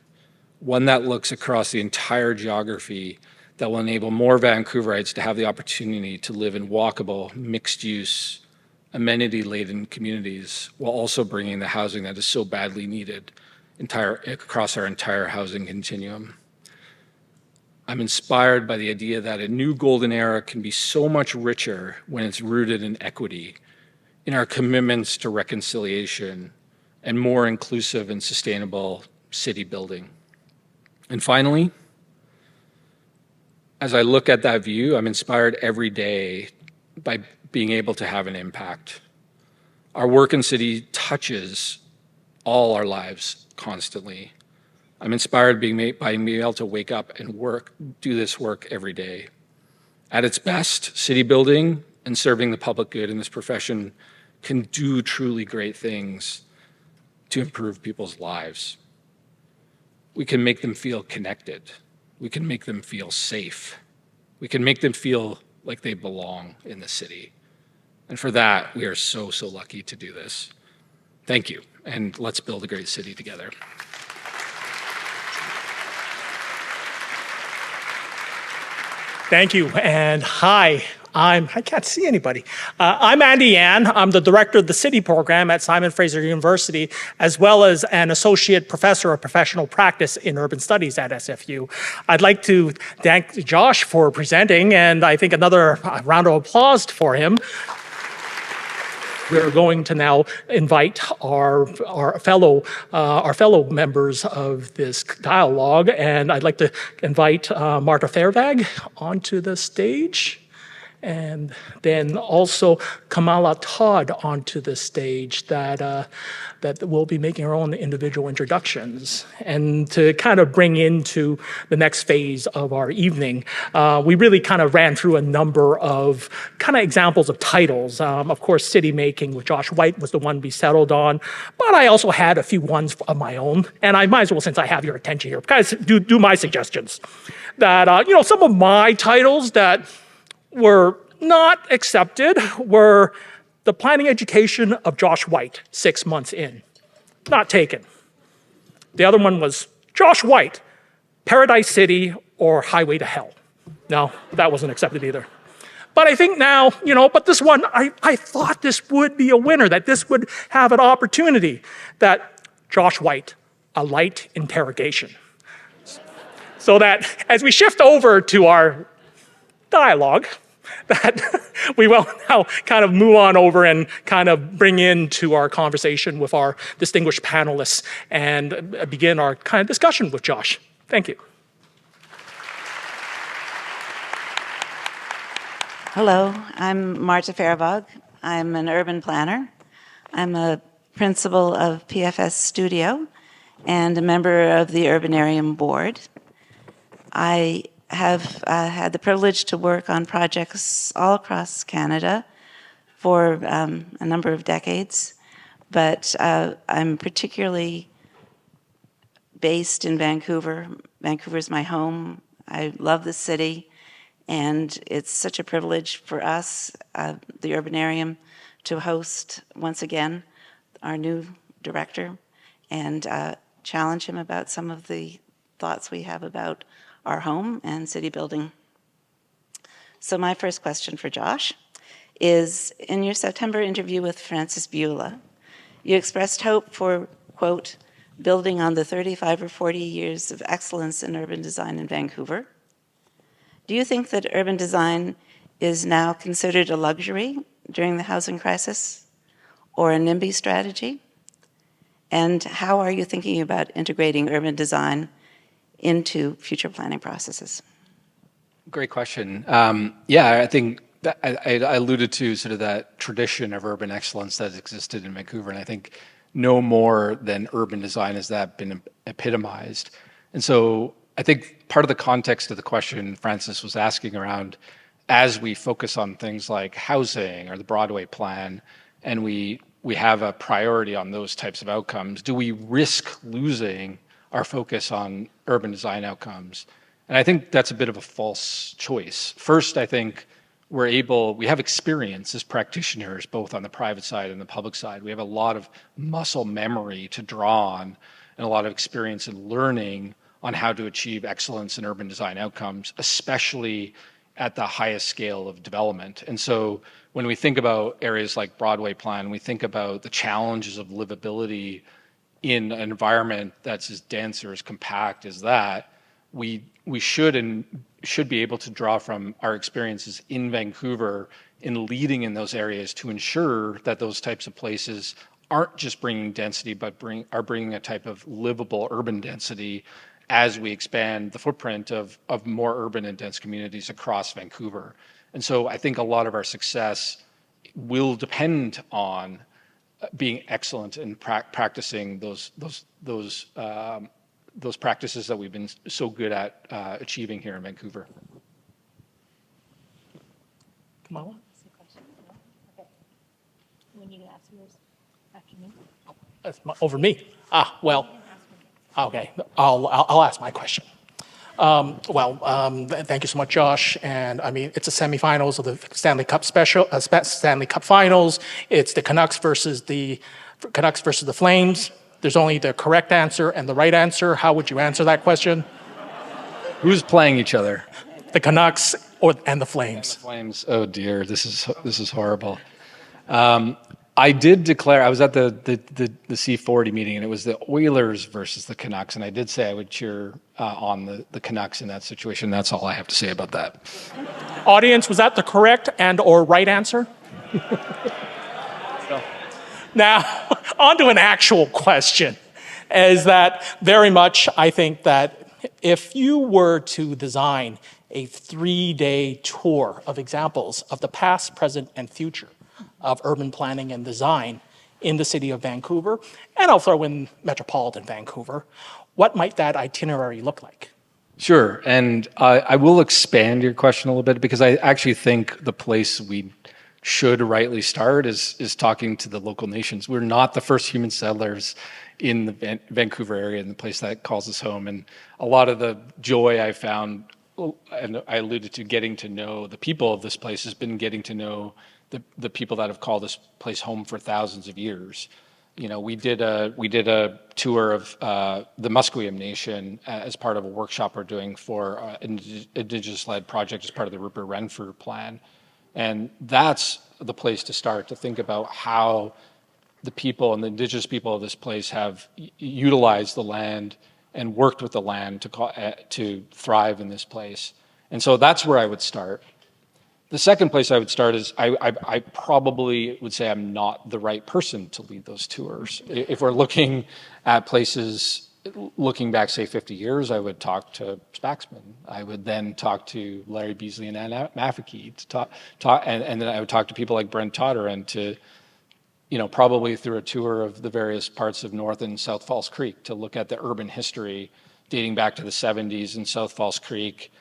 one that looks across the entire geography that will enable more Vancouverites to have the opportunity to live in walkable, mixed-use, amenity-laden communities while also bringing the housing that is so badly needed across our entire housing continuum. I'm inspired by the idea that a new golden era can be so much richer when it's rooted in equity, in our commitments to reconciliation, and more inclusive and sustainable city building. And finally, as I look at that view, I'm inspired every day by being able to have an impact. Our work in city touches all our lives constantly. I'm inspired by being able to wake up and do this work every day. At its best, city building and serving the public good in this profession can do truly great things to improve people's lives. We can make them feel connected. We can make them feel safe. We can make them feel like they belong in the city. And for that, we are so, so lucky to do this. Thank you, and let's build a great city together. Thank you, and hi. I can't see anybody. I'm Andy Yan. I'm the director of the City program at Simon Fraser University, as well as an associate professor of professional practice in urban studies at SFU. I'd like to thank Josh for presenting, and I think another round of applause for him. We're going to now invite our fellow members of this dialogue, and I'd like to invite Marta Farevaag onto the stage, and then also Kamala Todd onto the stage that will be making her own individual introductions. And to kind of bring into the next phase of our evening, we really kind of ran through a number of kind of examples of titles. Of course, Citymaking with Josh White was the one we settled on, but I also had a few ones of my own, and I might as well, since I have your attention here, guys, do my suggestions. That, some of my titles that were not accepted were the planning education of Josh White, 6 months in. Not taken. The other one was Josh White, Paradise City or Highway to Hell. No, that wasn't accepted either. But I think now, but this one, I thought this would be a winner, that this would have an opportunity, that Josh White, a light interrogation. So that as we shift over to our dialogue, that we will now kind of move on over and kind of bring into our conversation with our distinguished panelists and begin our kind of discussion with Josh. Thank you. Hello, I'm Marta Farevaag. I'm an urban planner. I'm a principal of PFS Studio and a member of the Urbanarium board. I have had the privilege to work on projects all across Canada for a number of decades, but I'm particularly based in Vancouver. Vancouver's my home. I love the city, and it's such a privilege for us, the Urbanarium, to host once again our new director and challenge him about some of the thoughts we have about our home and city building. So my first question for Josh is, in your September interview with Francis Beulah, you expressed hope for, quote, building on the 35 or 40 years of excellence in urban design in Vancouver. Do you think that urban design is now considered a luxury during the housing crisis or a NIMBY strategy? And how are you thinking about integrating urban design into future planning processes? Great question. I think that I alluded to sort of that tradition of urban excellence that has existed in Vancouver, and I think no more than urban design has that been epitomized. And so I think part of the context of the question Francis was asking around, as we focus on things like housing or the Broadway plan, and we have a priority on those types of outcomes, do we risk losing our focus on urban design outcomes? And I think that's a bit of a false choice. First, I think we have experience as practitioners, both on the private side and the public side. We have a lot of muscle memory to draw on and a lot of experience in learning on how to achieve excellence in urban design outcomes, especially at the highest scale of development. And so when we think about areas like Broadway plan, we think about the challenges of livability in an environment that's as dense or as compact as that. We should be able to draw from our experiences in Vancouver in leading in those areas to ensure that those types of places aren't just bringing density, but are bringing a type of livable urban density as we expand the footprint of more urban and dense communities across Vancouver. And so I think a lot of our success will depend on being excellent in practicing those practices that we've been so good at achieving here in Vancouver. Kamala? When you ask yours after me. That's over me. Well, okay. I'll ask my question. Thank you so much, Josh. And I mean, it's the semifinals of the Stanley Cup Stanley Cup Finals. It's the Canucks versus the Flames. There's only the correct answer and the right answer. How would you answer that question? Who's playing each other? The Canucks and the Flames. Flames. Oh dear, this is horrible. I did declare, I was at the C40 meeting, and it was the Oilers versus the Canucks, and I did say I would cheer on the Canucks in that situation. That's all I have to say about that. Audience, was that the correct and or right answer? Now, on to an actual question, is that very much, I think that if you were to design a 3-day tour of examples of the past, present, and future of urban planning and design in the city of Vancouver, and I'll throw in metropolitan Vancouver, what might that itinerary look like? Sure, and I will expand your question a little bit, because I actually think the place we should rightly start is talking to the local nations. We're not the first human settlers in the Vancouver area, and the place that calls us home. And a lot of the joy I found, and I alluded to getting to know the people of this place, has been getting to know the people that have called this place home for thousands of years. You know, we did a tour of the Musqueam Nation as part of a workshop we're doing for an Indigenous-led project as part of the Rupert Renfrew plan. And that's the place to start, to think about how the people and the Indigenous people of this place have utilized the land and worked with the land to thrive in this place. And so that's where I would start. The second place I would start is I probably would say I'm not the right person to lead those tours. If we're looking at places, looking back, say, 50 years, I would talk to Spaxman. I would then talk to Larry Beasley and Ann Mafficky and then I would talk to people like Brent Todd, and to, probably through a tour of the various parts of North and South Falls Creek to look at the urban history dating back to the 70s in South Falls Creek,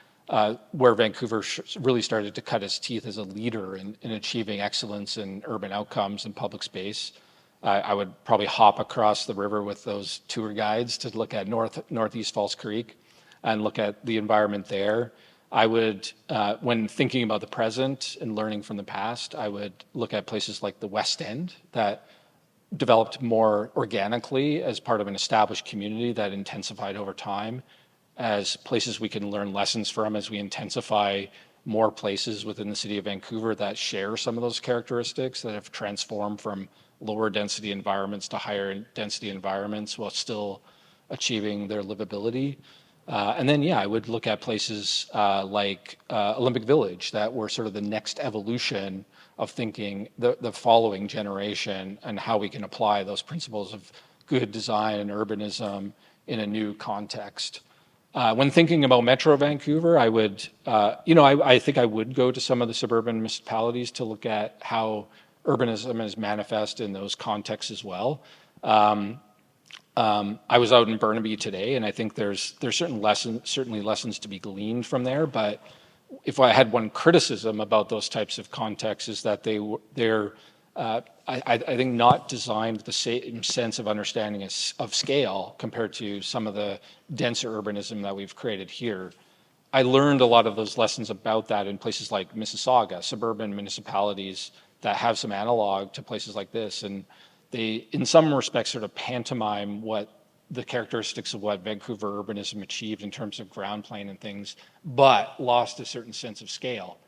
where Vancouver really started to cut its teeth as a leader in achieving excellence in urban outcomes and public space. I would probably hop across the river with those tour guides to look at Northeast Falls Creek and look at the environment there. I would, when thinking about the present and learning from the past, I would look at places like the West End that developed more organically as part of an established community that intensified over time, as places we can learn lessons from as we intensify more places within the city of Vancouver that share some of those characteristics, that have transformed from lower density environments to higher density environments while still achieving their livability. And then, I would look at places like Olympic Village that were sort of the next evolution of thinking the following generation, and how we can apply those principles of good design and urbanism in a new context. When thinking about Metro Vancouver, I would, I think I would go to some of the suburban municipalities to look at how urbanism is manifest in those contexts as well. I was out in Burnaby today, and I think there's certainly lessons to be gleaned from there. But if I had one criticism about those types of contexts, is that they're I think not designed with the same sense of understanding of scale compared to some of the denser urbanism that we've created here. I learned a lot of those lessons about that in places like Mississauga, suburban municipalities that have some analog to places like this, and they, in some respects, sort of pantomime what the characteristics of what Vancouver urbanism achieved in terms of ground plane and things, but lost a certain sense of scale.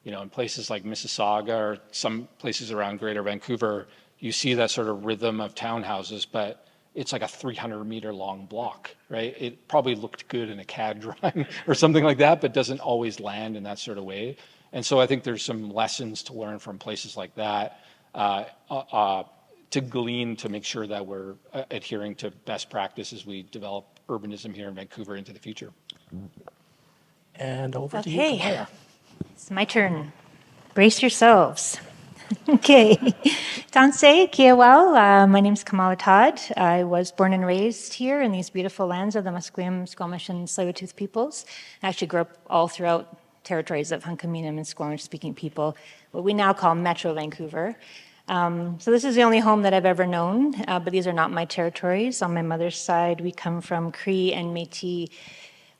In places like Mississauga or some places around Greater Vancouver, you see that sort of rhythm of townhouses, but it's like a 300-meter long block, right? It probably looked good in a CAD drawing or something like that, but doesn't always land in that sort of way. And so I think there's some lessons to learn from places like that, to glean, to make sure that we're adhering to best practice as we develop urbanism here in Vancouver into the future. And over to you, Okay, Kamala. it's my turn. Brace yourselves. Okay. Tanse, Kiawau. My name is Kamala Todd. I was born and raised here in these beautiful lands of the Musqueam, Squamish, and Tsleil-Waututh peoples. I actually grew up all throughout territories of Hunkaminam and Squamish-speaking people, what we now call Metro Vancouver. So this is the only home that I've ever known, but these are not my territories. On my mother's side, we come from Cree and Métis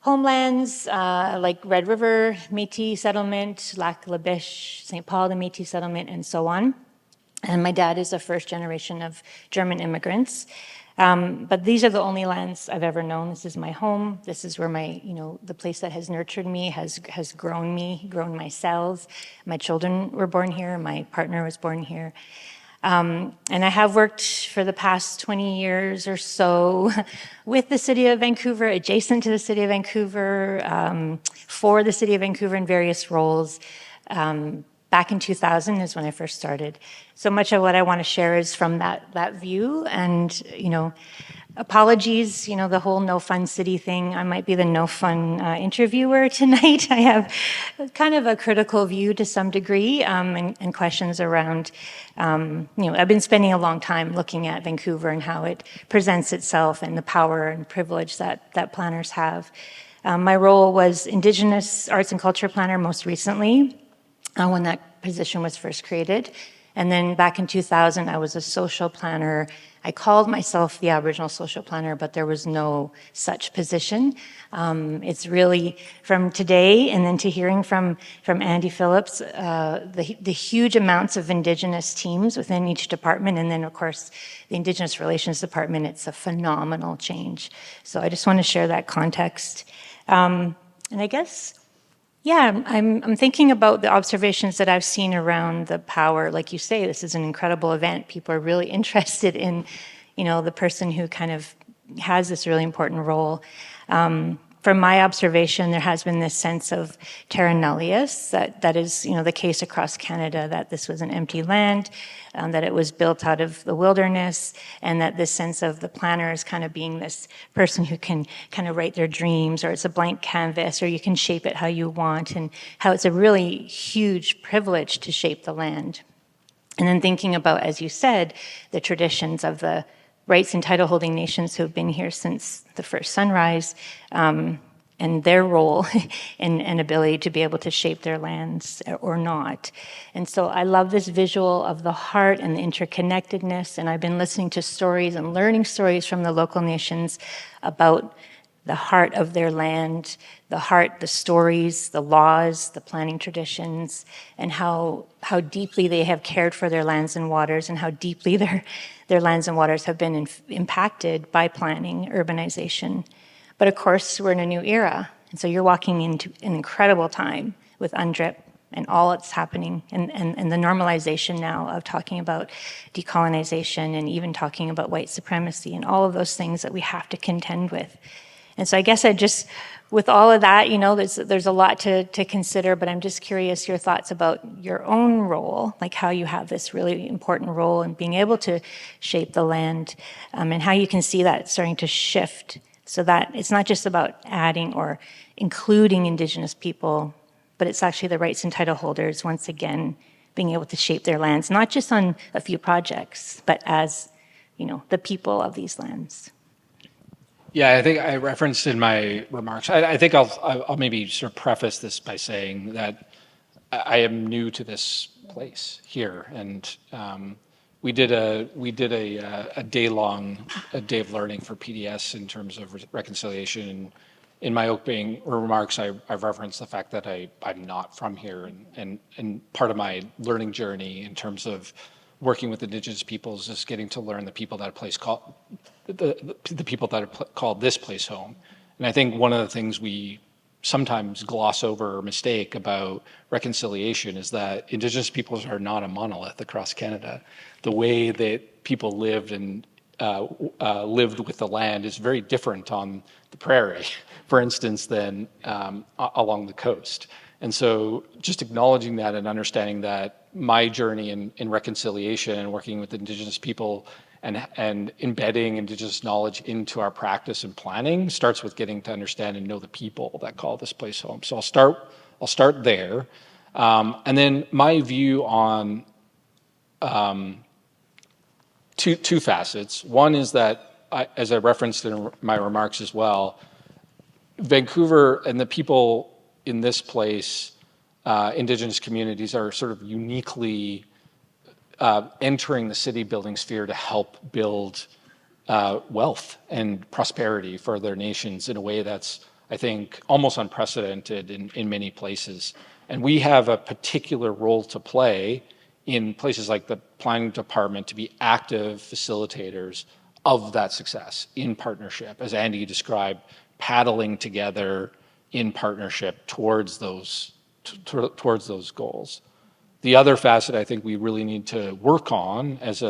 homelands like Red River Métis settlement, Lac La Biche, St. Paul the Métis settlement, and so on. And my dad is a first generation of German immigrants. But these are the only lands I've ever known. This is my home. This is where the place that has nurtured me, has grown me, grown my cells. My children were born here. My partner was born here. And I have worked for the past 20 years or so with the City of Vancouver, adjacent to the City of Vancouver, for the City of Vancouver in various roles. Back in 2000 is when I first started. So much of what I want to share is from that view. And, apologies, the whole no fun city thing. I might be the no fun interviewer tonight. I have kind of a critical view to some degree and questions around, I've been spending a long time looking at Vancouver and how it presents itself and the power and privilege that planners have. My role was Indigenous Arts and Culture Planner most recently, when that position was first created. And then back in 2000, I was a social planner. I called myself the Aboriginal social planner, but there was no such position. It's really from today and then to hearing from Andy Phillips, the huge amounts of Indigenous teams within each department. And then, of course, the Indigenous Relations Department, it's a phenomenal change. So I just want to share that context. And I guess, yeah, I'm thinking about the observations that I've seen around the power. Like you say, this is an incredible event. People are really interested in, the person who kind of has this really important role. From my observation, there has been this sense of terra nullius, that is, the case across Canada, that this was an empty land, that it was built out of the wilderness, and that this sense of the planner is kind of being this person who can kind of write their dreams, or it's a blank canvas, or you can shape it how you want, and how it's a really huge privilege to shape the land. And then thinking about, as you said, the traditions of the rights and title holding nations who have been here since the first sunrise, and their role and ability to be able to shape their lands or not. And so I love this visual of the heart and the interconnectedness, and I've been listening to stories and learning stories from the local nations about the heart of their land, the heart, the stories, the laws, the planning traditions, and how deeply they have cared for their lands and waters, and how deeply their lands and waters have been impacted by planning, urbanization. But of course, we're in a new era, and so you're walking into an incredible time with UNDRIP and all that's happening, and the normalization now of talking about decolonization and even talking about white supremacy and all of those things that we have to contend with. And so I guess with all of that, there's a lot to consider, but I'm just curious your thoughts about your own role, like how you have this really important role in being able to shape the land, and how you can see that starting to shift so that it's not just about adding or including Indigenous people, but it's actually the rights and title holders, once again, being able to shape their lands, not just on a few projects, but as, the people of these lands. Yeah, I think I referenced in my remarks. I think I'll maybe sort of preface this by saying that I am new to this place here, and we did a day of learning for PDS in terms of reconciliation. And in my opening remarks, I've referenced the fact that I'm not from here, and part of my learning journey in terms of working with Indigenous peoples is getting to learn the people that a place called the people that called this place home. And I think one of the things we sometimes gloss over or mistake about reconciliation is that Indigenous peoples are not a monolith across Canada. The way that people lived and lived with the land is very different on the prairie, for instance, than along the coast. And so just acknowledging that and understanding that my journey in reconciliation and working with Indigenous people and embedding Indigenous knowledge into our practice and planning starts with getting to understand and know the people that call this place home. So I'll start there. And then my view on two facets. One is that, as I referenced in my remarks as well, Vancouver and the people in this place, Indigenous communities, are sort of uniquely entering the city building sphere to help build wealth and prosperity for their nations in a way that's, I think, almost unprecedented in many places. And we have a particular role to play in places like the planning department to be active facilitators of that success in partnership, as Andy described, paddling together in partnership towards those goals. The other facet I think we really need to work on as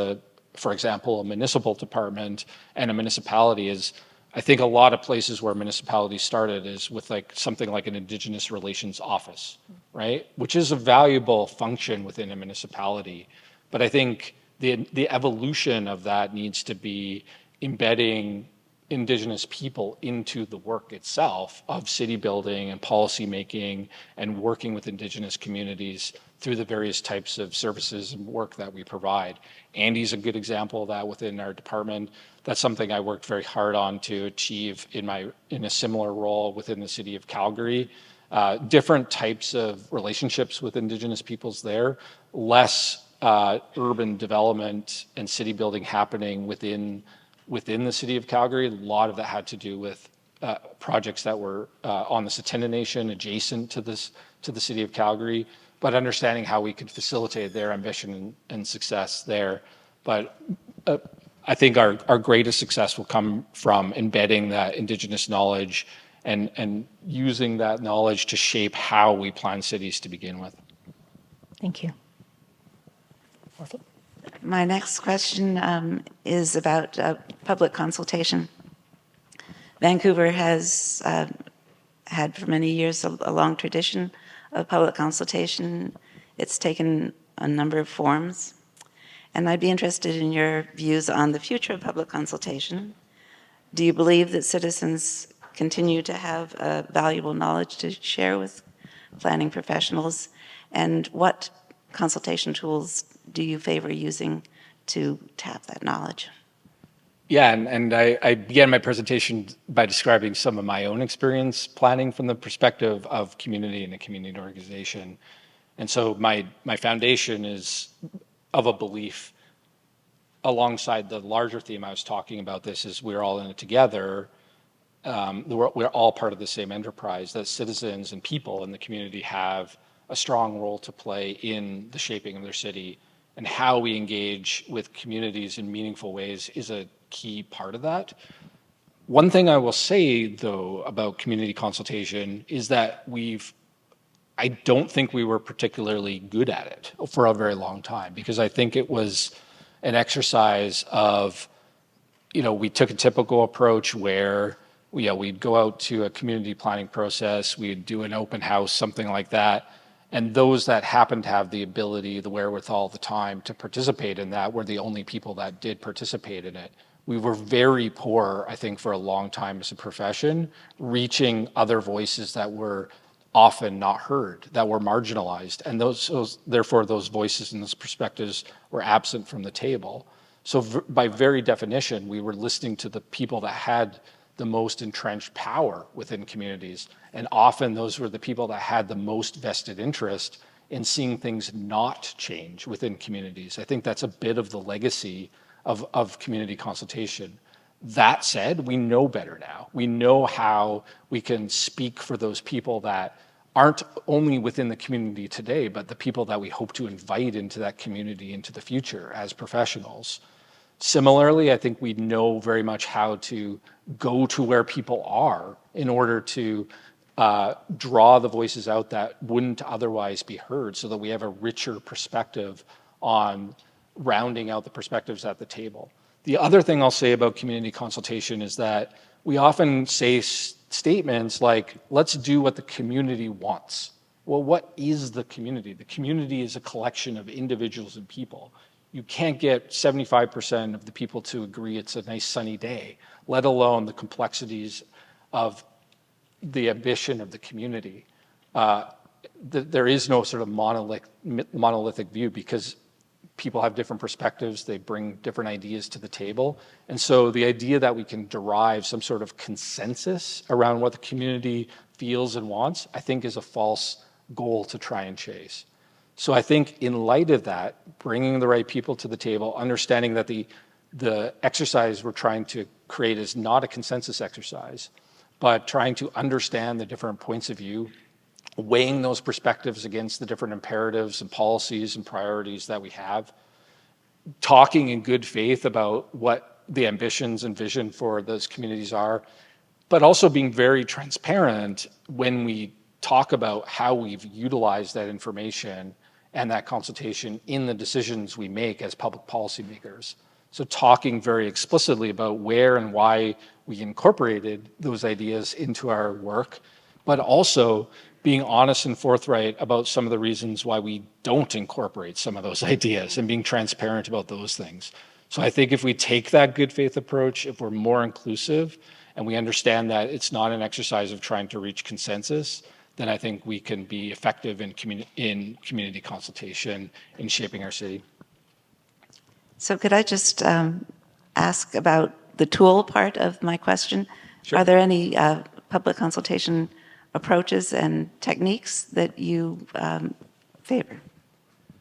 for example, a municipal department and a municipality is, I think a lot of places where municipalities started is with something like an Indigenous relations office, right? Which is a valuable function within a municipality. But I think the evolution of that needs to be embedding Indigenous people into the work itself of city building and policy making and working with Indigenous communities through the various types of services and work that we provide. Andy's a good example of that within our department. That's something I worked very hard on to achieve in a similar role within the City of Calgary. Different types of relationships with Indigenous peoples there, less urban development and city building happening within the City of Calgary. A lot of that had to do with projects that were on the Tsuut'ina Nation adjacent to the City of Calgary, but understanding how we could facilitate their ambition and success there. But I think our greatest success will come from embedding that Indigenous knowledge and using that knowledge to shape how we plan cities to begin with. Thank you. Martha? My next question is about public consultation. Vancouver has had for many years a long tradition of public consultation. It's taken a number of forms. And I'd be interested in your views on the future of public consultation. Do you believe that citizens continue to have valuable knowledge to share with planning professionals? And what consultation tools do you favor using to tap that knowledge? Yeah, and I began my presentation by describing some of my own experience planning from the perspective of community and a community organization. And so my foundation is of a belief alongside the larger theme I was talking about. This is we're all in it together. We're all part of the same enterprise, that citizens and people in the community have a strong role to play in the shaping of their city, and how we engage with communities in meaningful ways is a key part of that. One thing I will say, though, about community consultation is that I don't think we were particularly good at it for a very long time, because I think it was an exercise of, we took a typical approach where we'd go out to a community planning process, we'd do an open house, something like that. And those that happened to have the ability, the wherewithal, the time to participate in that were the only people that did participate in it. We were very poor, I think, for a long time as a profession, reaching other voices that were often not heard, that were marginalized. And therefore, those voices and those perspectives were absent from the table. So by very definition, we were listening to the people that had the most entrenched power within communities. And often those were the people that had the most vested interest in seeing things not change within communities. I think that's a bit of the legacy of community consultation. That said, we know better now. We know how we can speak for those people that aren't only within the community today, but the people that we hope to invite into that community into the future as professionals. Similarly, I think we know very much how to go to where people are in order to draw the voices out that wouldn't otherwise be heard, so that we have a richer perspective on rounding out the perspectives at the table. The other thing I'll say about community consultation is that we often say statements like, let's do what the community wants. Well, what is the community? The community is a collection of individuals and people. You can't get 75% of the people to agree it's a nice sunny day, let alone the complexities of the ambition of the community. There is no sort of monolithic view, because people have different perspectives, they bring different ideas to the table. And so the idea that we can derive some sort of consensus around what the community feels and wants, I think is a false goal to try and chase. So I think in light of that, bringing the right people to the table, understanding that the exercise we're trying to create is not a consensus exercise, but trying to understand the different points of view, weighing those perspectives against the different imperatives and policies and priorities that we have, talking in good faith about what the ambitions and vision for those communities are, but also being very transparent when we talk about how we've utilized that information and that consultation in the decisions we make as public policymakers. So talking very explicitly about where and why we incorporated those ideas into our work, but also being honest and forthright about some of the reasons why we don't incorporate some of those ideas and being transparent about those things. So I think if we take that good faith approach, if we're more inclusive and we understand that it's not an exercise of trying to reach consensus, then I think we can be effective in community consultation in shaping our city. So could I just ask about the tool part of my question? Sure. Are there any public consultation approaches and techniques that you favor?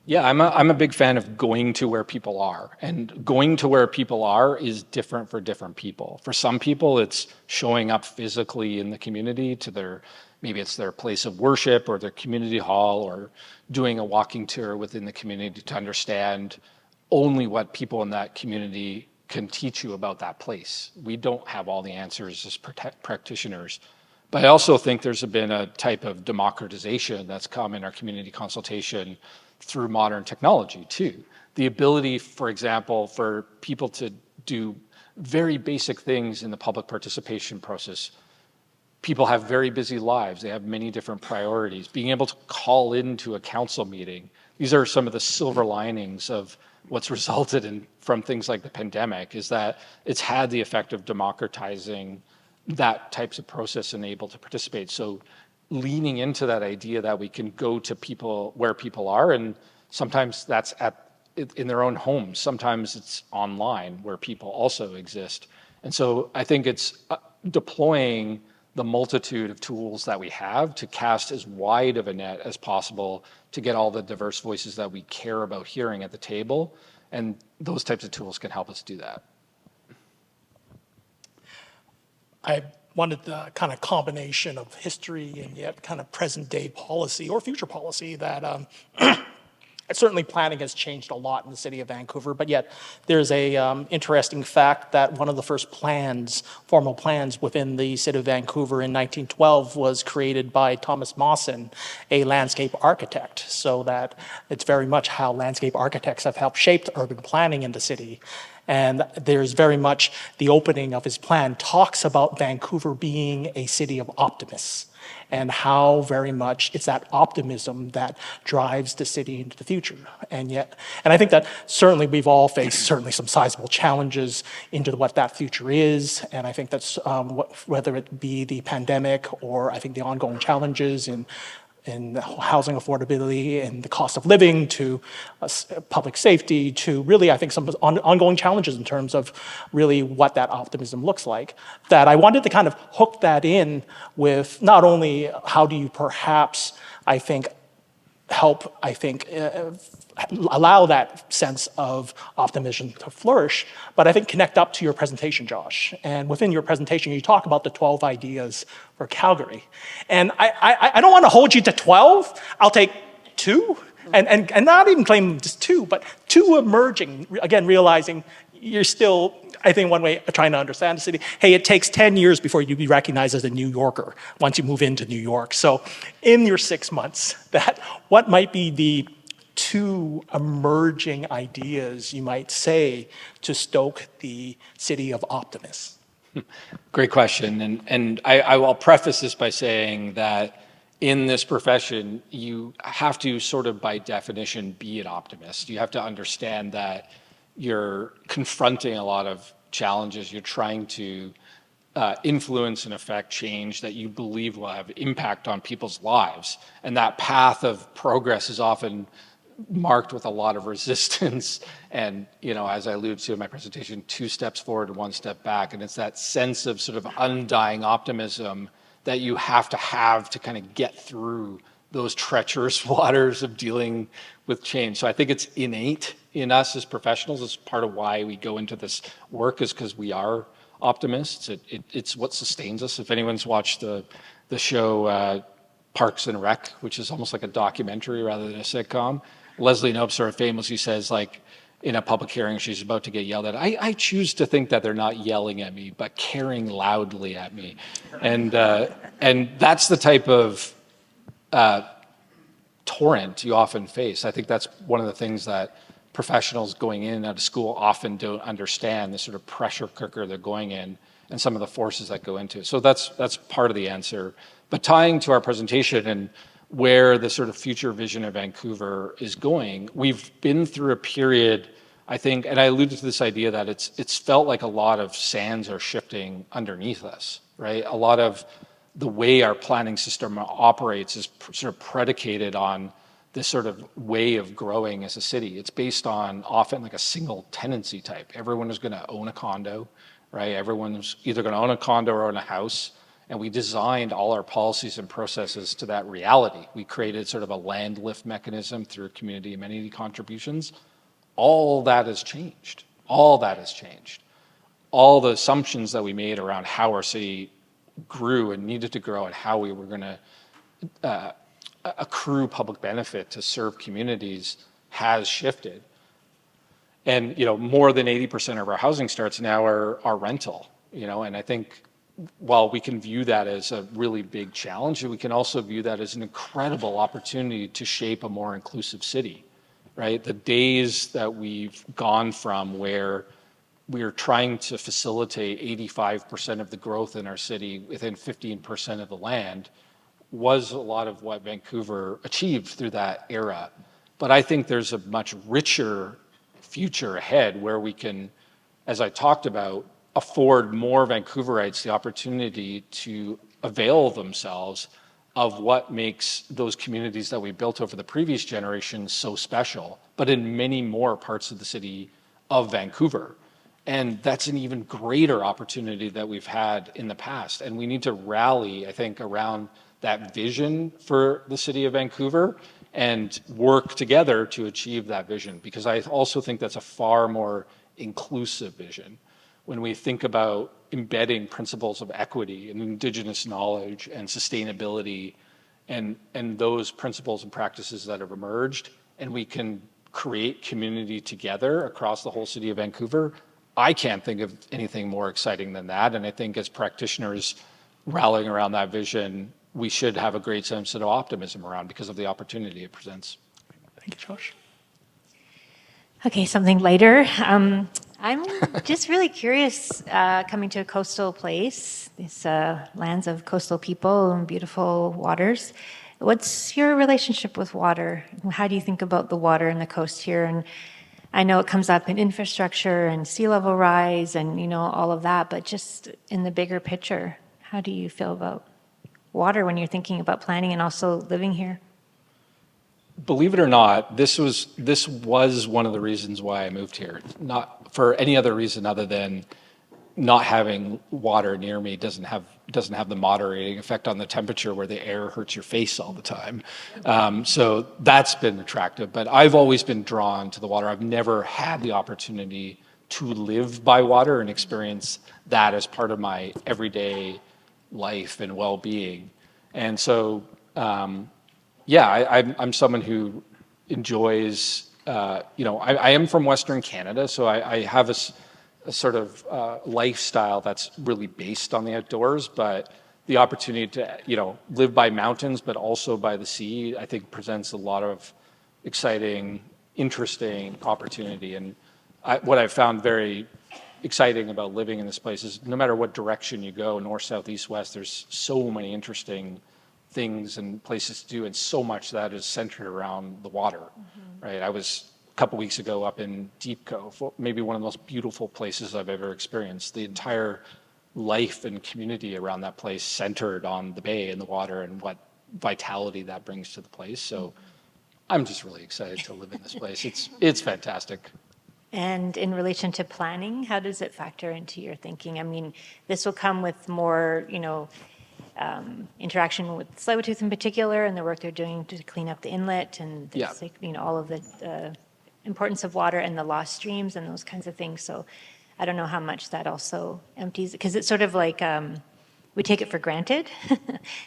Yeah, I'm a big fan of going to where people are. And going to where people are is different for different people. For some people, it's showing up physically in the community to maybe it's their place of worship or their community hall, or doing a walking tour within the community to understand only what people in that community can teach you about that place. We don't have all the answers as practitioners. But I also think there's been a type of democratization that's come in our community consultation through modern technology too. The ability, for example, for people to do very basic things in the public participation process. People have very busy lives. They have many different priorities. Being able to call into a council meeting. These are some of the silver linings of what's resulted from things like the pandemic, is that it's had the effect of democratizing that types of process and able to participate. So leaning into that idea that we can go to people where people are, and sometimes that's in their own homes. Sometimes it's online where people also exist. And so I think it's deploying the multitude of tools that we have to cast as wide of a net as possible to get all the diverse voices that we care about hearing at the table. And those types of tools can help us do that. I wanted the kind of combination of history and yet kind of present day policy or future policy that certainly planning has changed a lot in the city of Vancouver, but yet there's a interesting fact that one of the first formal plans within the city of Vancouver in 1912 was created by Thomas Mawson, a landscape architect. So that it's very much how landscape architects have helped shape urban planning in the city. And there's very much the opening of his plan talks about Vancouver being a city of optimists, and how very much it's that optimism that drives the city into the future. And I think that certainly we've all faced certainly some sizable challenges into what that future is. And I think that's whether it be the pandemic or I think the ongoing challenges in housing affordability and the cost of living to public safety to really, I think, some ongoing challenges in terms of really what that optimism looks like, that I wanted to kind of hook that in with not only how do you perhaps, I think, help, allow that sense of optimism to flourish, but I think connect up to your presentation, Josh. And within your presentation, you talk about the 12 ideas for Calgary. And I don't want to hold you to 12. I'll take 2, and not even claim just 2, but 2 emerging, again, realizing you're still, I think one way of trying to understand the city, hey, it takes 10 years before you be recognized as a New Yorker once you move into New York. So in your 6 months, what might be the 2 emerging ideas, you might say, to stoke the city of optimists? Great question. And I will preface this by saying that in this profession, you have to sort of by definition be an optimist. You have to understand that you're confronting a lot of challenges. You're trying to influence and affect change that you believe will have impact on people's lives. And that path of progress is often marked with a lot of resistance and, as I alluded to in my presentation, 2 steps forward and 1 step back. And it's that sense of sort of undying optimism that you have to kind of get through those treacherous waters of dealing with change. So I think it's innate in us as professionals. It's part of why we go into this work, is because we are optimists. It's what sustains us. If anyone's watched the show Parks and Rec, which is almost like a documentary rather than a sitcom, Leslie Knope sort of famously says, like, in a public hearing, she's about to get yelled at, I choose to think that they're not yelling at me, but caring loudly at me. And that's the type of torrent you often face. I think that's one of the things that professionals going in and out of school often don't understand, the sort of pressure cooker they're going in and some of the forces that go into it. So that's part of the answer. But tying to our presentation and where the sort of future vision of Vancouver is going, we've been through a period, I think, and I alluded to this idea that it's felt like a lot of sands are shifting underneath us, right? A lot of the way our planning system operates is sort of predicated on this sort of way of growing as a city. It's based on often like a single tenancy type. Everyone is going to own a condo, right? Everyone's either going to own a condo or own a house. And we designed all our policies and processes to that reality. We created sort of a land lift mechanism through community amenity contributions. All that has changed. All that has changed. All the assumptions that we made around how our city grew and needed to grow and how we were going to accrue public benefit to serve communities has shifted. And, more than 80% of our housing starts now are rental, and I think while we can view that as a really big challenge, we can also view that as an incredible opportunity to shape a more inclusive city, right? The days that we've gone from where we're trying to facilitate 85% of the growth in our city within 15% of the land was a lot of what Vancouver achieved through that era. But I think there's a much richer future ahead where we can, as I talked about, afford more Vancouverites the opportunity to avail themselves of what makes those communities that we built over the previous generation so special, but in many more parts of the city of Vancouver. And that's an even greater opportunity that we've had in the past. And we need to rally, I think, around that vision for the city of Vancouver and work together to achieve that vision, because I also think that's a far more inclusive vision. When we think about embedding principles of equity and Indigenous knowledge and sustainability and those principles and practices that have emerged, and we can create community together across the whole city of Vancouver, I can't think of anything more exciting than that. And I think as practitioners rallying around that vision, we should have a great sense of optimism around because of the opportunity it presents. Thank you, Josh. Okay, something lighter. I'm just really curious, coming to a coastal place, these lands of coastal people and beautiful waters. What's your relationship with water? How do you think about the water and the coast here? And I know it comes up in infrastructure and sea level rise and, all of that, but just in the bigger picture, how do you feel about water when you're thinking about planning and also living here? Believe it or not, this was one of the reasons why I moved here. Not for any other reason other than not having water near me doesn't have the moderating effect on the temperature where the air hurts your face all the time. So that's been attractive. But I've always been drawn to the water. I've never had the opportunity to live by water and experience that as part of my everyday life and well-being. And so, I'm someone who enjoys, I am from Western Canada, so I have a sort of lifestyle that's really based on the outdoors, but the opportunity to, live by mountains, but also by the sea, I think presents a lot of exciting, interesting opportunity. And what I've found very exciting about living in this place is no matter what direction you go, north, south, east, west, there's so many interesting things and places to do, and so much that is centered around the water, right? I was a couple weeks ago up in Deep Cove, maybe one of the most beautiful places I've ever experienced. The entire life and community around that place centered on the bay and the water and what vitality that brings to the place. So I'm just really excited to live in this place. It's fantastic. And in relation to planning, how does it factor into your thinking? I mean, this will come with more, interaction with Tsleil-Waututh in particular and the work they're doing to clean up the inlet and Yeah. all of the importance of water and the lost streams and those kinds of things. So I don't know how much that also empties, because it's sort of like we take it for granted,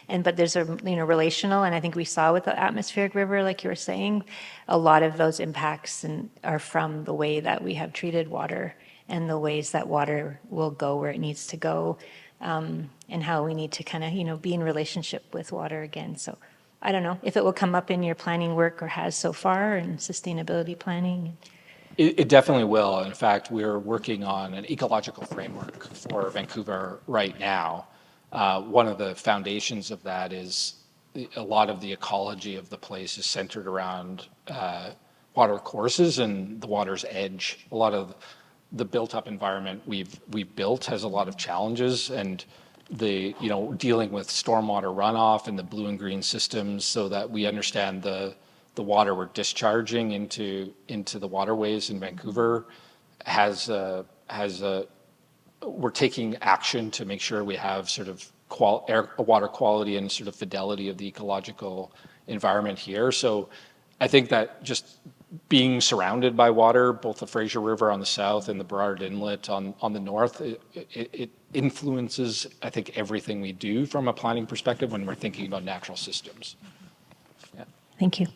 but there's a relational, and I think we saw with the atmospheric river, like you were saying, a lot of those impacts are from the way that we have treated water and the ways that water will go where it needs to go, and how we need to kind of be in relationship with water again. So I don't know if it will come up in your planning work or has so far in sustainability planning. It definitely will. In fact, we're working on an ecological framework for Vancouver right now. One of the foundations of that is a lot of the ecology of the place is centered around water courses and the water's edge. A lot of the built-up environment we've built has a lot of challenges, and dealing with stormwater runoff and the blue and green systems, so that we understand the water we're discharging into the waterways in Vancouver we're taking action to make sure we have sort of water quality and sort of fidelity of the ecological environment here. So I think that just being surrounded by water, both the Fraser River on the south and the Burrard Inlet on the north, it influences, I think, everything we do from a planning perspective when we're thinking about natural systems. Yeah. Thank you.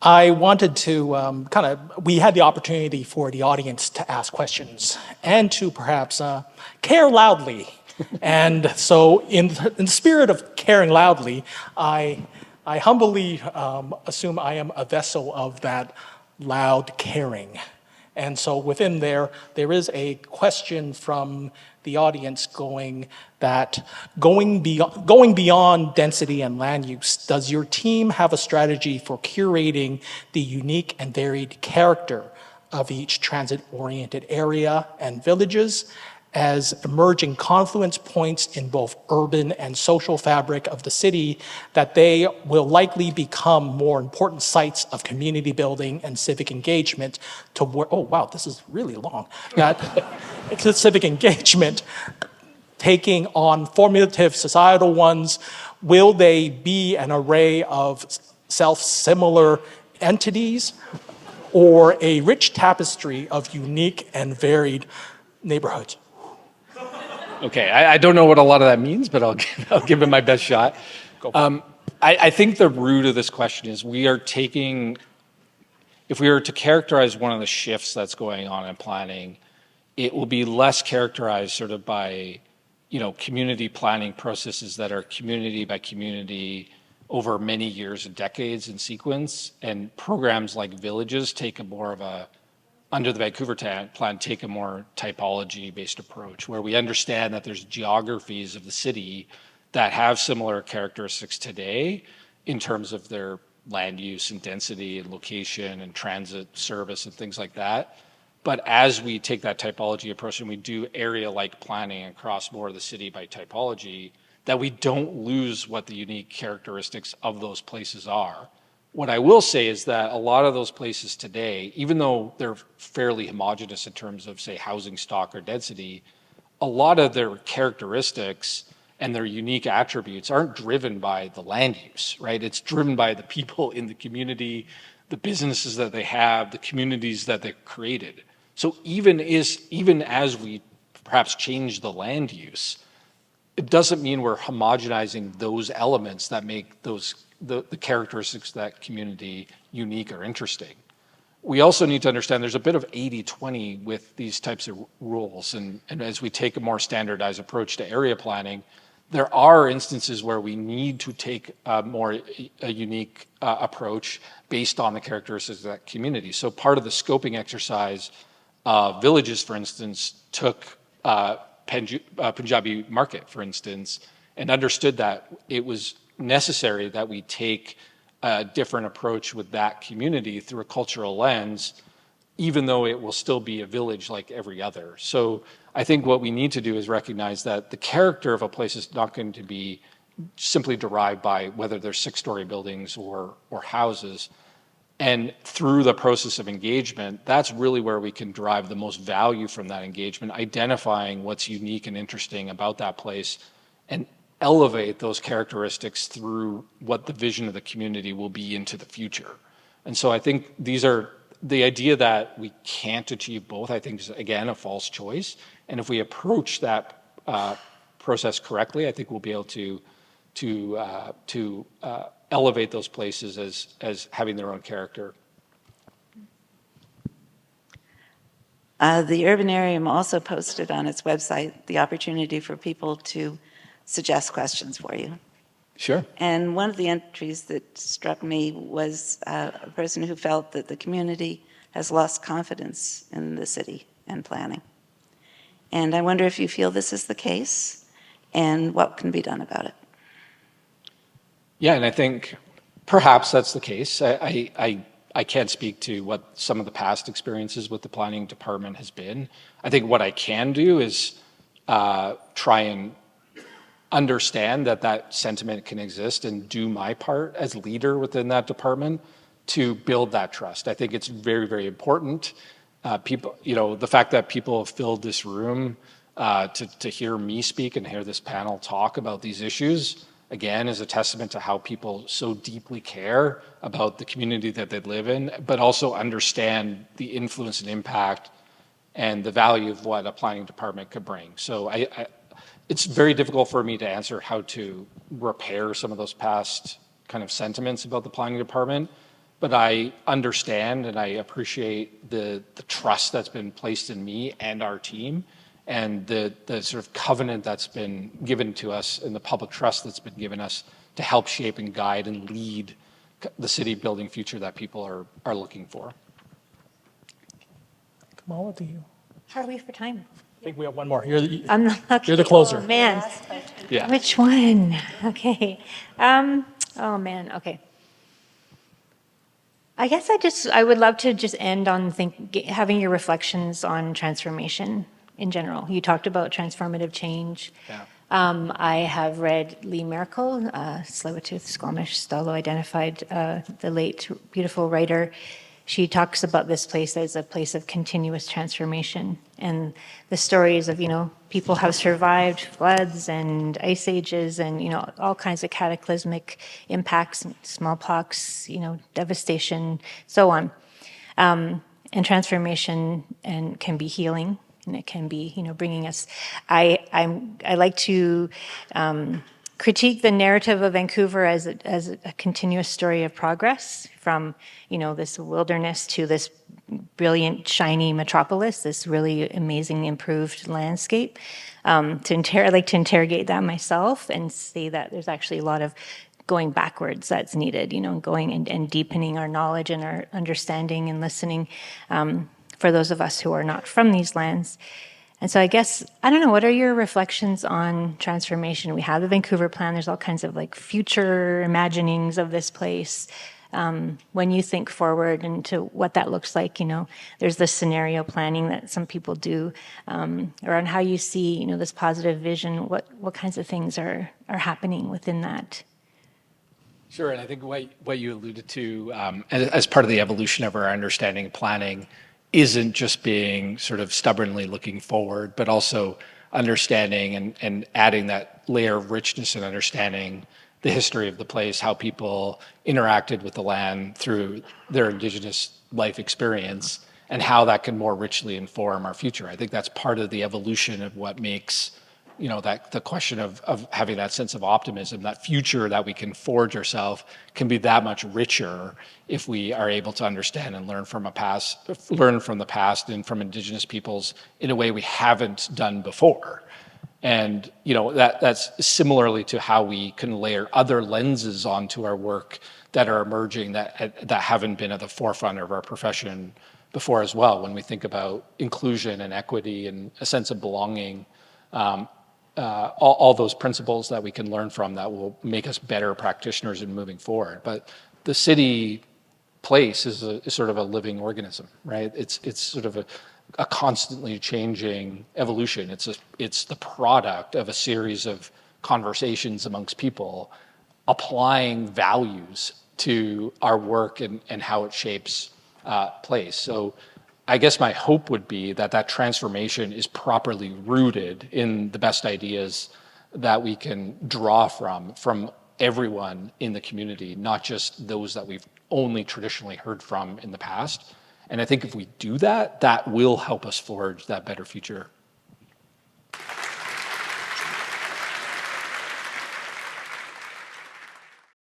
I wanted to we had the opportunity for the audience to ask questions and to perhaps care loudly. And so in the spirit of caring loudly, I humbly assume I am a vessel of that loud caring. And so within there is a question from the audience going beyond density and land use, does your team have a strategy for curating the unique and varied character of each transit-oriented area and villages as emerging confluence points in both urban and social fabric of the city, that they will likely become more important sites of community building and civic engagement this is really long. That civic engagement taking on formative societal ones, will they be an array of self-similar entities or a rich tapestry of unique and varied neighborhoods? Okay, I don't know what a lot of that means, but I'll give it my best shot. I think the root of this question is if we were to characterize one of the shifts that's going on in planning, it will be less characterized sort of by, community planning processes that are community by community over many years and decades in sequence, and programs like villages take under the Vancouver plan, take a more typology-based approach, where we understand that there's geographies of the city that have similar characteristics today in terms of their land use and density and location and transit service and things like that. But as we take that typology approach and we do area-like planning across more of the city by typology, that we don't lose what the unique characteristics of those places are. What I will say is that a lot of those places today, even though they're fairly homogeneous in terms of, say, housing stock or density, a lot of their characteristics and their unique attributes aren't driven by the land use, right? It's driven by the people in the community, the businesses that they have, the communities that they've created. So even as we perhaps change the land use, it doesn't mean we're homogenizing those elements that make the characteristics of that community unique or interesting. We also need to understand there's a bit of 80-20 with these types of rules. And as we take a more standardized approach to area planning, there are instances where we need to take a unique approach based on the characteristics of that community. So part of the scoping exercise, villages, for instance, took Punjabi market, for instance, and understood that it was necessary that we take a different approach with that community through a cultural lens, even though it will still be a village like every other. So I think what we need to do is recognize that the character of a place is not going to be simply derived by whether they're 6-story buildings or houses. And through the process of engagement, that's really where we can derive the most value from that engagement, identifying what's unique and interesting about that place and elevate those characteristics through what the vision of the community will be into the future. And so I think these are the idea that we can't achieve both, I think is, again, a false choice. And if we approach that process correctly, I think we'll be able to elevate those places as having their own character. The Urbanarium also posted on its website the opportunity for people to suggest questions for you. Sure. And one of the entries that struck me was a person who felt that the community has lost confidence in the city and planning. And I wonder if you feel this is the case and what can be done about it. Yeah, and I think perhaps that's the case. I can't speak to what some of the past experiences with the planning department has been. I think what I can do is try and understand that sentiment can exist and do my part as leader within that department to build that trust. I think it's very, very important. People, the fact that people have filled this room to hear me speak and hear this panel talk about these issues, again, is a testament to how people so deeply care about the community that they live in, but also understand the influence and impact and the value of what a planning department could bring. So it's very difficult for me to answer how to repair some of those past kind of sentiments about the planning department, but I understand and I appreciate the trust that's been placed in me and our team, and the sort of covenant that's been given to us and the public trust that's been given us to help shape and guide and lead the city building future that people are looking for. Kamala, do you? How are we for time? I think we have one more. I'm not lucky. You're the closer. Oh, man. Yeah. Which one? Okay. Oh, man. Okay. I guess I would love to just end on having your reflections on transformation in general. You talked about transformative change. Yeah. I have read Lee Merkel, Tsleil-Waututh Squamish Stalo identified, the late beautiful writer. She talks about this place as a place of continuous transformation, and the stories of, people have survived floods and ice ages and, all kinds of cataclysmic impacts, smallpox, devastation, so on. And transformation can be healing, and it can be, bringing us. I like to critique the narrative of Vancouver as a continuous story of progress from, this wilderness to this brilliant, shiny metropolis, this really amazing, improved landscape. I like to interrogate that myself and see that there's actually a lot of going backwards that's needed, going and deepening our knowledge and our understanding and listening for those of us who are not from these lands. And so I guess, I don't know, what are your reflections on transformation? We have the Vancouver plan. There's all kinds of future imaginings of this place. When you think forward into what that looks like, there's the scenario planning that some people do around how you see, this positive vision. What kinds of things are happening within that? Sure, and I think what you alluded to as part of the evolution of our understanding of planning isn't just being sort of stubbornly looking forward, but also understanding and adding that layer of richness and understanding the history of the place, how people interacted with the land through their Indigenous life experience, and how that can more richly inform our future. I think that's part of the evolution of what makes, that the question of having that sense of optimism, that future that we can forge ourselves can be that much richer if we are able to understand and learn from the past and from Indigenous peoples in a way we haven't done before. And that's similarly to how we can layer other lenses onto our work that are emerging that haven't been at the forefront of our profession before as well. When we think about inclusion and equity and a sense of belonging, all those principles that we can learn from that will make us better practitioners in moving forward. But the city place is sort of a living organism, right? It's sort of a constantly changing evolution. It's the product of a series of conversations amongst people, applying values to our work and how it shapes place. So I guess my hope would be that that transformation is properly rooted in the best ideas that we can draw from everyone in the community, not just those that we've only traditionally heard from in the past. And I think if we do that, that will help us forge that better future